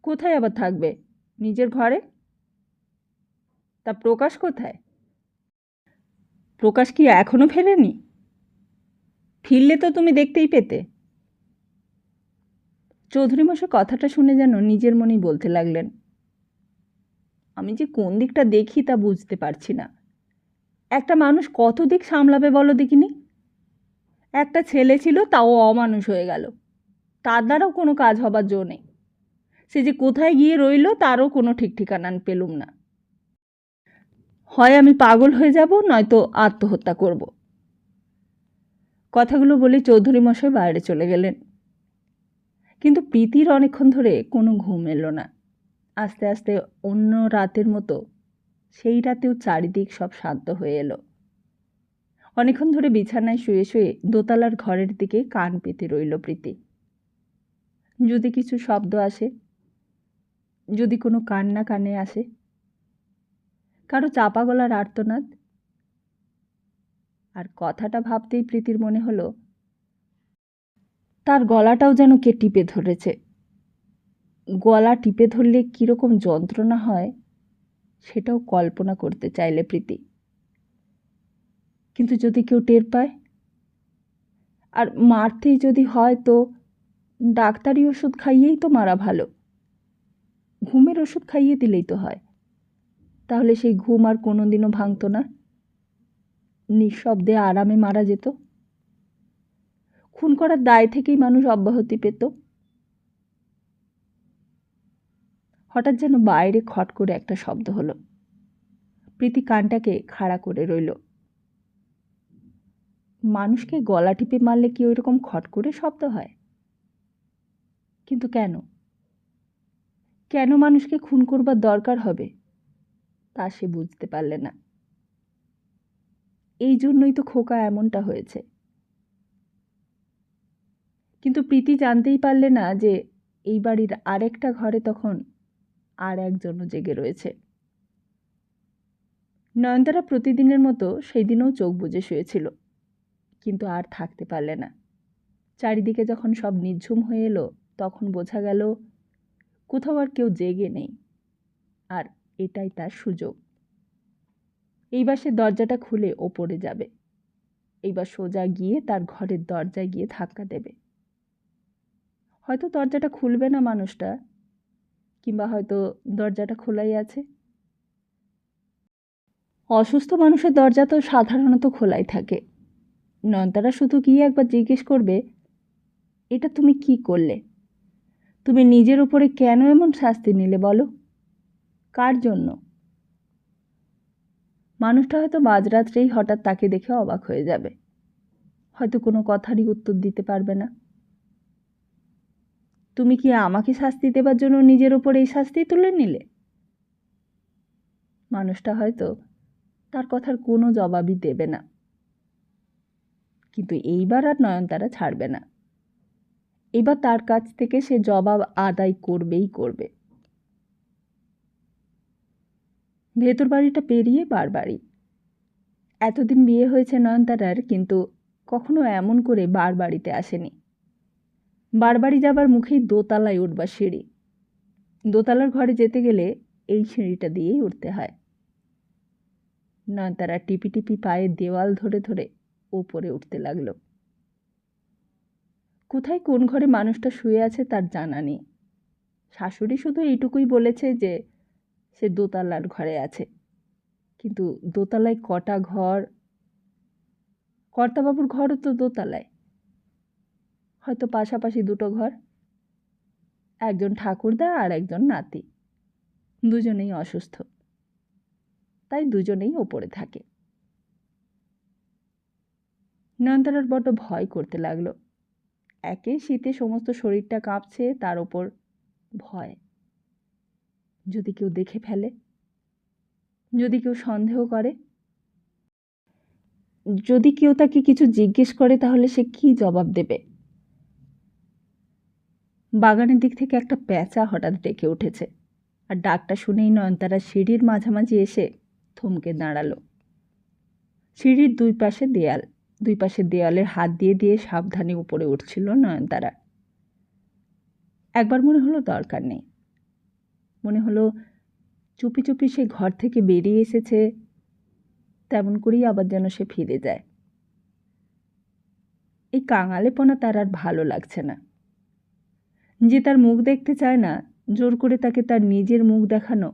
কোথায় আবার থাকবে? নিজের ঘরে। তা প্রকাশ কোথায়? প্রকাশ কি এখনো ফেরেনি? ফিরলে তো তুমি দেখতেই পেতে। চৌধুরীমশাই কথাটা শুনে যেন নিজের মনেই বলতে লাগলেন, আমি যে কোন দিকটা দেখি তা বুঝতে পারছি না। একটা মানুষ কত দিক সামলাবে বলো দেখিনি? একটা ছেলে ছিল, তাও অমানুষ হয়ে গেল, তার দ্বারাও কোনো কাজ হবার জো নেই। সে যে কোথায় গিয়ে রইল তারও কোনো ঠিক ঠিকানা পেলুম না। হয় আমি পাগল হয়ে যাব, নয়তো আত্মহত্যা করব। কথাগুলো বলে চৌধুরী মশাই বাইরে চলে গেলেন। কিন্তু প্রীতির অনেকক্ষণ ধরে কোনো ঘুম এলো না। আস্তে আস্তে অন্য রাতের মতো সেই রাতেও চারিদিক সব শান্ত হয়ে এলো। অনেকক্ষণ ধরে বিছানায় শুয়ে শুয়ে দোতলার ঘরের দিকে কান পেতে রইল প্রীতি। যদি কিছু শব্দ আসে, যদি কোনো কান্না কানে আসে, কারো চাপা গলার আর্তনাদ। আর কথাটা ভাবতেই প্রীতির মনে হলো তার গলাটাও যেন কে টিপে ধরেছে। গলা টিপে ধরলে কীরকম যন্ত্রণা হয় সেটাও কল্পনা করতে চাইলে প্রীতি। কিন্তু যদি কেউ টের পায়, আর মারতেই যদি হয়, তো ডাক্তারি ওষুধ খাইয়েই তো মারা ভালো। ঘুমের ওষুধ খাইয়ে দিলেই তো হয়। তাহলে সেই ঘুম আর কোনোদিনও ভাঙত না, নিঃশব্দে আরামে মারা যেত। খুন করার দায় থেকেই মানুষ অব্যাহতি পেত। হঠাৎ যেন বাইরে খট করে একটা শব্দ হলো। প্রীতি কানটাকে খাড়া করে রইল। মানুষকে গলা টিপে মারলে কি ওই রকম খট করে শব্দ হয়? কিন্তু কেন কেন মানুষকে খুন করবার দরকার হবে তা সে বুঝতে পারলে না। এই জন্যই তো খোকা এমনটা হয়েছে। কিন্তু প্রীতি জানতেই পারলে না যে এই বাড়ির আরেকটা ঘরে তখন আর একজনও জেগে রয়েছে। নয়নতারা প্রতিদিনের মতো সেই দিনও চোখ বুজে শুয়েছিল, কিন্তু আর থাকতে পারলে না। চারিদিকে যখন সব নিঝুম হয়ে এলো, তখন বোঝা গেল কোথাও আর কেউ জেগে নেই, আর এটাই তার সুযোগ। এইবার সে দরজাটা খুলে ওপরে যাবে। এইবার সোজা গিয়ে তার ঘরের দরজায় গিয়ে ধাক্কা দেবে। হয়তো দরজাটা খুলবে না মানুষটা, কিংবা হয়তো দরজাটা খোলাই আছে। অসুস্থ মানুষের দরজা তো সাধারণত খোলাই থাকে। নয়নতারা শুধু গিয়ে একবার জিজ্ঞেস করবে, এটা তুমি কি করলে? তুমি নিজের উপরে কেন এমন শাস্তি নিলে বলো? কার জন্য? মানুষটা হয়তো মাঝরাত্রেই হঠাৎ তাকে দেখে অবাক হয়ে যাবে, হয়তো কোনো কথারই উত্তর দিতে পারবে না। তুমি কি আমাকে শাস্তি দেবার জন্য নিজের ওপর এই শাস্তি তুলে নিলে? মানুষটা হয়তো তার কথার কোনো জবাবই দেবে না। কিন্তু এইবার আর নয়নতারা ছাড়বে না। এবার তার কাছ থেকে সে জবাব আদায় করবেই করবে। ভেতর বাড়িটা পেরিয়ে বারবাড়ি। এতদিন বিয়ে হয়েছে নয়নতারার, কিন্তু কখনো এমন করে বারবাড়িতে আসেনি। বারবাড়ি যাবার মুখেই দোতলায় উঠবার সিঁড়ি। দোতলার ঘরে যেতে গেলে এই সিঁড়িটা দিয়েই উঠতে হয়। নয়নতারা টিপি টিপি পায়ে দেওয়াল ধরে ধরে ওপরে উঠতে লাগলো। কোথায় কোন ঘরে মানুষটা শুয়ে আছে তার জানা নেই। শাশুড়ি শুধু এইটুকুই বলেছে যে সে দোতলার ঘরে আছে, কিন্তু দোতলায় কটা ঘর? কর্তাবাবুর ঘরও তো দোতলায়, হয়তো পাশাপাশি দুটো ঘর। একজন ঠাকুরদা আর একজন নাতি, দুজনেই অসুস্থ, তাই দুজনেই ওপরে থাকে। নয়নতারার বড্ড ভয় করতে লাগলো। একে শীতে সমস্ত শরীরটা কাঁপছে, তার ওপর ভয়। যদি কেউ দেখে ফেলে, যদি কেউ সন্দেহ করে, যদি কেউ তাকে কিছু জিজ্ঞেস করে, তাহলে সে কি জবাব দেবে? বাগানের দিক থেকে একটা প্যাঁচা হঠাৎ ডেকে উঠেছে, আর ডাকটা শুনেই নয়নতারা সিঁড়ির মাঝামাঝি এসে থমকে দাঁড়ালো। সিঁড়ির দুই পাশে দেয়াল, দুই পাশে দেয়ালের হাত দিয়ে দিয়ে সাবধানে উপরে উঠছিল নয়নতারা। একবার মনে হলো দরকার নেই, মনে হলো চুপি চুপি সে ঘর থেকে বেরিয়ে এসেছে, তেমন করেই আবার যেন সে ফিরে যায়। এই কাঙালেপনা তার আর ভালো লাগছে না। যে তার মুখ দেখতে চায় না, জোর করে তাকে তার নিজের মুখ দেখানো,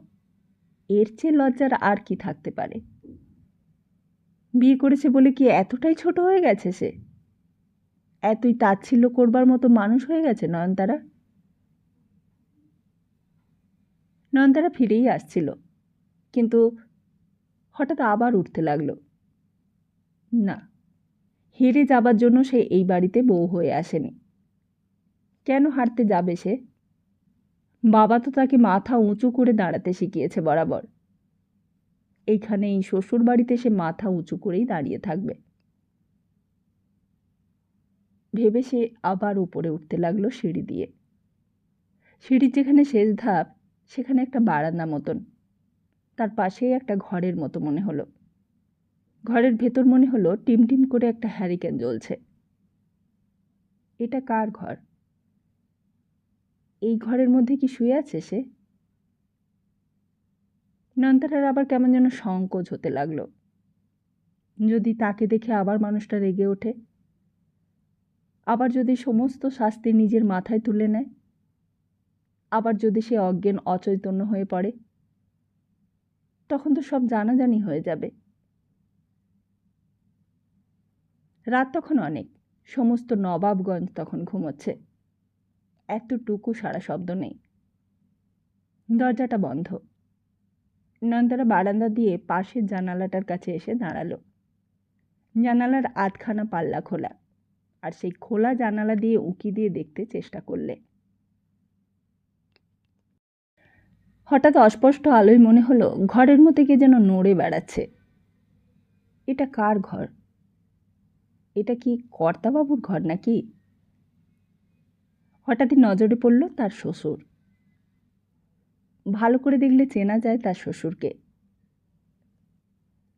এর চেয়ে লজ্জার আর কি থাকতে পারে? বিয়ে করেছে বলে কি এতটাই ছোট হয়ে গেছে সে? এতই তাচ্ছিল্য করবার মতো মানুষ হয়ে গেছে নয়নতারা? নয়নতারা ফিরেই আসছিল, কিন্তু হঠাৎ আবার উঠতে লাগলো। না, হেরে যাবার জন্য সে এই বাড়িতে বউ হয়ে আসেনি। কেন হারতে যাবে সে? বাবা তো তাকে মাথা উঁচু করে দাঁড়াতে শিখিয়েছে বরাবর। এইখানে এই শ্বশুর বাড়িতে সে মাথা উঁচু করেই দাঁড়িয়ে থাকবে ভেবে সে আবার উপরে উঠতে লাগলো সিঁড়ি দিয়ে। সিঁড়ির যেখানে শেষ ধাপ, সেখানে একটা বারান্দা মতন, তার পাশেই একটা ঘরের মতো মনে হলো। ঘরের ভেতর মনে হলো টিমটিম করে একটা হ্যারিকেন জ্বলছে। এটা কার ঘর? এই ঘরের মধ্যে কি শুয়ে আছে সে? নয়নতারার আবার কেমন যেন সংকোচ হতে লাগলো। যদি তাকে দেখে আবার মানুষটা রেগে ওঠে, আবার যদি সমস্ত শাস্তি নিজের মাথায় তুলে নেয়, আবার যদি সে অজ্ঞান অচৈতন্য হয়ে পড়ে, তখন তো সব জানাজানি হয়ে যাবে। রাত তখন অনেক, সমস্ত নবাবগঞ্জ তখন ঘুমোচ্ছে। এতটুকু সারা শব্দ নেই। দরজাটা বন্ধ। নয়নতারা বারান্দা দিয়ে পাশের জানালাটার কাছে এসে দাঁড়ালো। জানালার আধখানা পাল্লা খোলা, আর সেই খোলা জানালা দিয়ে উঁকি দিয়ে দেখতে চেষ্টা করলে হঠাৎ অস্পষ্ট আলোয় মনে হলো ঘরের মধ্যে কে যেন নড়ে বেড়াচ্ছে। এটা কার ঘর? এটা কি কর্তাবাবুর ঘর নাকি? হঠাৎই নজরে পড়ল তার শ্বশুর। ভালো করে দেখলে চেনা যায় তার শ্বশুরকে,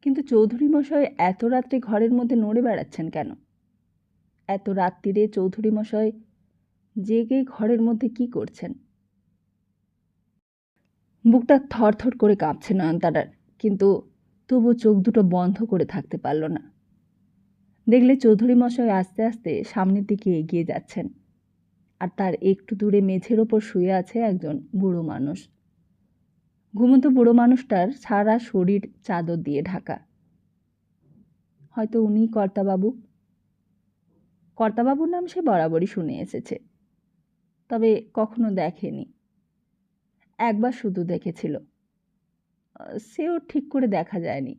কিন্তু চৌধুরী মশাই এত রাত্রে ঘরের মধ্যে নড়ে বেড়াচ্ছেন কেন? এত রাত্রিরে চৌধুরী মশাই জেগে ঘরের মধ্যে কি করছেন? বুকটা থরথর করে কাঁপছে নয়নতারার, কিন্তু তবু চোখ দুটো বন্ধ করে থাকতে পারল না। দেখলে চৌধুরী মশাই আস্তে আস্তে সামনের দিকে এগিয়ে যাচ্ছেন, আর তার একটু দূরে মেঝের ওপর শুয়ে আছে একজন বুড়ো মানুষ। ঘুমন্ত বুড়ো মানুষটার সারা শরীর চাদর দিয়ে ঢাকা। হয়তো উনিই কর্তাবাবু। কর্তাবাবুর নাম সে বরাবরই শুনে এসেছে, তবে কখনো দেখেনি। একবার শুধু দেখেছিল, সেও ঠিক করে দেখা যায়নি।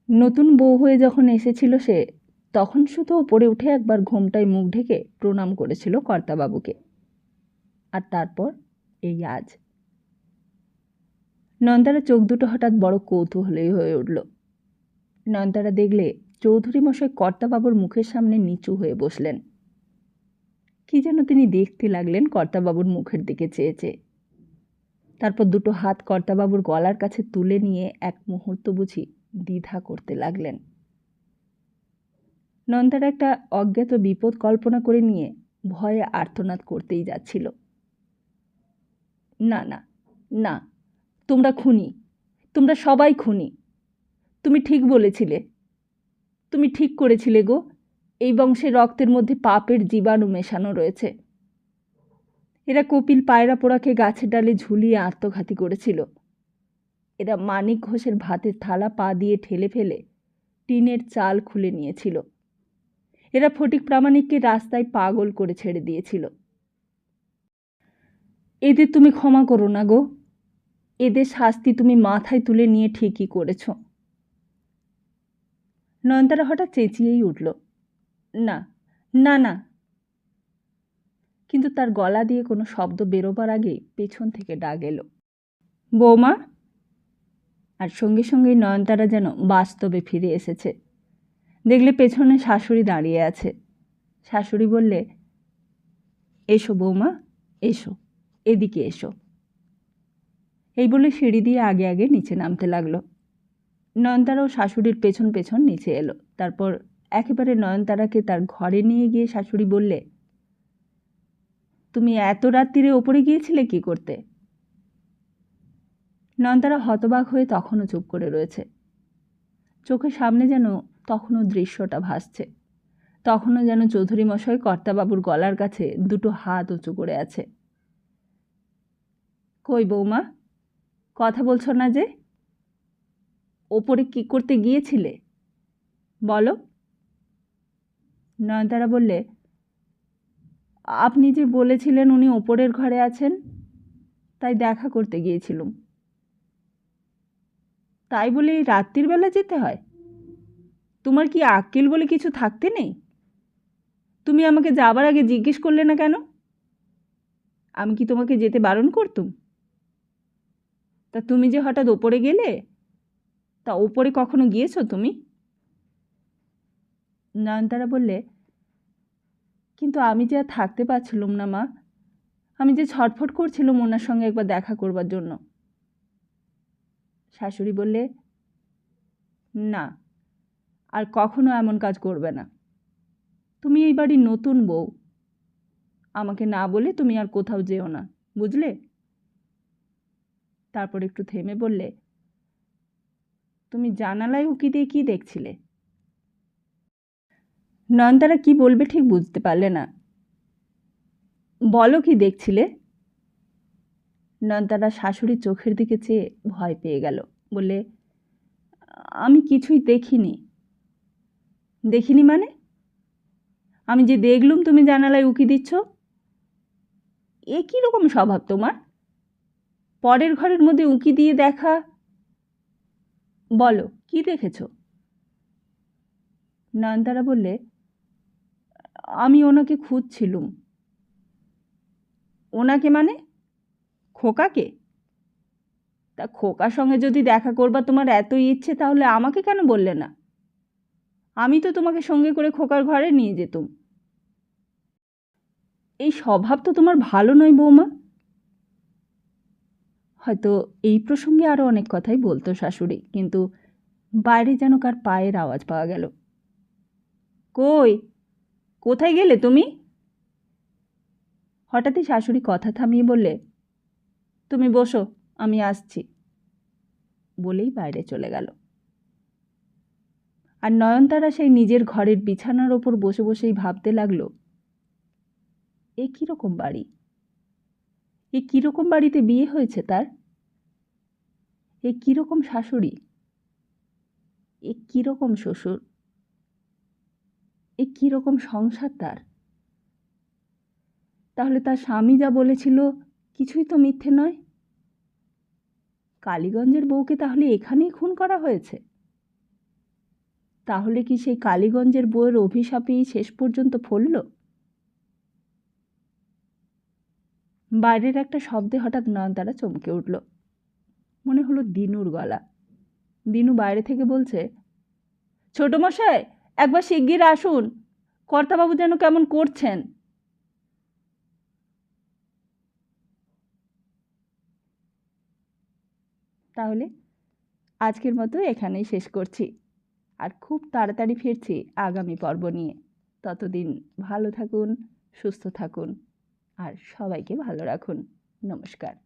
নতুন বউ হয়ে যখন এসেছিল সে, তখন শুধু ওপরে উঠে একবার ঘোমটায় মুখ ঢেকে প্রণাম করেছিল কর্তাবাবুকে, আর তারপর এই আজ। নয়নতারা চোখ দুটো হঠাৎ বড় কৌতূহলী হয়ে উঠল। নয়নতারা দেখলে চৌধুরী মশাই কর্তাবাবুর মুখের সামনে নিচু হয়ে বসলেন। কি যেন তিনি দেখতে লাগলেন কর্তাবাবুর মুখের দিকে চেয়ে চেয়ে। তারপর দুটো হাত কর্তাবাবুর গলার কাছে তুলে নিয়ে এক মুহূর্ত বুঝি দ্বিধা করতে লাগলেন। নয়নতারা একটা অজ্ঞাত বিপদ কল্পনা করে নিয়ে ভয়ে আর্তনাদ করতেই যাচ্ছিল। না না না, তোমরা খুনি, তোমরা সবাই খুনি। তুমি ঠিক বলেছিলে, তুমি ঠিক করেছিলে গো। এই বংশের রক্তের মধ্যে পাপের জীবাণু মেশানো রয়েছে। এরা কপিল পায়রা পোড়াকে গাছের ডালে ঝুলিয়ে আত্মঘাতী করেছিল। এরা মানিক ঘোষের ভাতের থালা পা দিয়ে ঠেলে ফেলে টিনের চাল খুলে নিয়েছিল। এরা ফটিক প্রামাণিককে রাস্তায় পাগল করে ছেড়ে দিয়েছিল। এদের তুমি ক্ষমা করো না গো, এদের শাস্তি তুমি মাথায় তুলে নিয়ে ঠিকই করেছ। নয়নতারা হঠাৎ চেঁচিয়েই উঠল, না না না। কিন্তু তার গলা দিয়ে কোনো শব্দ বেরোবার আগেই পেছন থেকে ডাক এলো, বৌমা। আর সঙ্গে সঙ্গেই নয়নতারা যেন বাস্তবে ফিরে এসেছে। দেখলে পেছনে শাশুড়ি দাঁড়িয়ে আছে। শাশুড়ি বললে, এসো বৌমা, এসো, এদিকে এসো। এই বলে সিঁড়ি দিয়ে আগে আগে নিচে নামতে লাগলো। নয়নতারাও শাশুড়ির পেছন পেছন নিচে এলো। তারপর একেবারে নয়নতারাকে তার ঘরে নিয়ে গিয়ে শাশুড়ি বললে, তুমি এত রাত্রিরে ওপরে গিয়েছিলে কি করতে? নয়নতারা হতবাক হয়ে তখনও চুপ করে রয়েছে। চোখের সামনে যেন তখনও দৃশ্যটা ভাসছে। তখনও যেন চৌধুরী মশাই কর্তাবাবুর গলার কাছে দুটো হাত উঁচু করে আছে। কই বৌমা, কথা বলছো না যে? ওপরে কি করতে গিয়েছিলে বলো? নয়নতারা বললে, আপনি যে বলেছিলেন উনি ওপরের ঘরে আছেন, তাই দেখা করতে গিয়েছিলুম। তাই বলে এই রাত্রির বেলা যেতে হয়? তোমার কি আক্কেল বলে কিছু থাকতে নেই? তুমি আমাকে যাবার আগে জিজ্ঞেস করলে না কেন? আমি কি তোমাকে যেতে বারণ করতুম? তা তুমি যে হঠাৎ ওপরে গেলে, তা ওপরে কখনো গিয়েছো তুমি? নয়নতারা বললে, কিন্তু আমি যে আর থাকতে পারছিলুম না মা। আমি যে ছটফট করছিলাম ওনার সঙ্গে একবার দেখা করবার জন্য। শাশুড়ি বললে, না, আর কখনো এমন কাজ করবে না। তুমি এই বাড়ির নতুন বউ। আমাকে না বলে তুমি আর কোথাও যেও না, বুঝলে? তারপর একটু থেমে বললে, তুমি জানালায় উকি দিয়ে কি দেখছিলে? নয়নতারা কি বলবে ঠিক বুঝতে পারলে না। বলো কি দেখছিলে? নয়নতারা শাশুড়ির চোখের দিকে চেয়ে ভয় পেয়ে গেল। বললে, আমি কিছুই দেখিনি। দেখিনি মানে? আমি যে দেখলুম তুমি জানালায় উকি দিচ্ছ। এ কীরকম স্বভাব তোমার? পরের ঘরের মধ্যে উকি দিয়ে দেখা। বলো কি দেখেছ? নয়নতারা বললে, আমি ওনাকে খুঁজছিলুম। ওনাকে মানে? খোকাকে? তা খোকার সঙ্গে যদি দেখা করবা তোমার এত ইচ্ছে, তাহলে আমাকে কেন বললে না? আমি তো তোমাকে সঙ্গে করে খোকার ঘরে নিয়ে যেতুম। এই স্বভাব তো তোমার ভালো নয় বৌমা। হয়তো এই প্রসঙ্গে আরও অনেক কথাই বলতো শাশুড়ি, কিন্তু বাইরে যেন কার পায়ের আওয়াজ পাওয়া গেল। কই, কোথায় গেলে তুমি? হঠাৎই শাশুড়ি কথা থামিয়ে বললে, তুমি বসো, আমি আসছি। বলেই বাইরে চলে গেল। আর নয়নতারা সেই নিজের ঘরের বিছানার ওপর বসে বসেই ভাবতে লাগলো, এ কীরকম বাড়ি? এ কীরকম বাড়িতে বিয়ে হয়েছে তার? এ কীরকম শাশুড়ি? এ কীরকম শ্বশুর? এ কীরকম সংসার তার? তাহলে তার স্বামী যা বলেছিল কিছুই তো মিথ্যে নয়। কালীগঞ্জের বউকে তাহলে এখানেই খুন করা হয়েছে? তাহলে কি সেই কালীগঞ্জের বউয়ের অভিশাপেই শেষ পর্যন্ত ফলল? বাইরের একটা শব্দে হঠাৎ নয়নতারা চমকে উঠল। মনে হলো দিনুর গলা। দিনু বাইরে থেকে বলছে, ছোট মশাই, একবার শিগগির আসুন, কর্তাবাবু যেন কেমন করছেন। তাহলে আজকের মতো এখানেই শেষ করছি, আর খুব তাড়াতাড়ি ফিরছি আগামী পর্ব নিয়ে। ততদিন ভালো থাকুন, সুস্থ থাকুন, আর সবাইকে ভালো রাখুন। নমস্কার।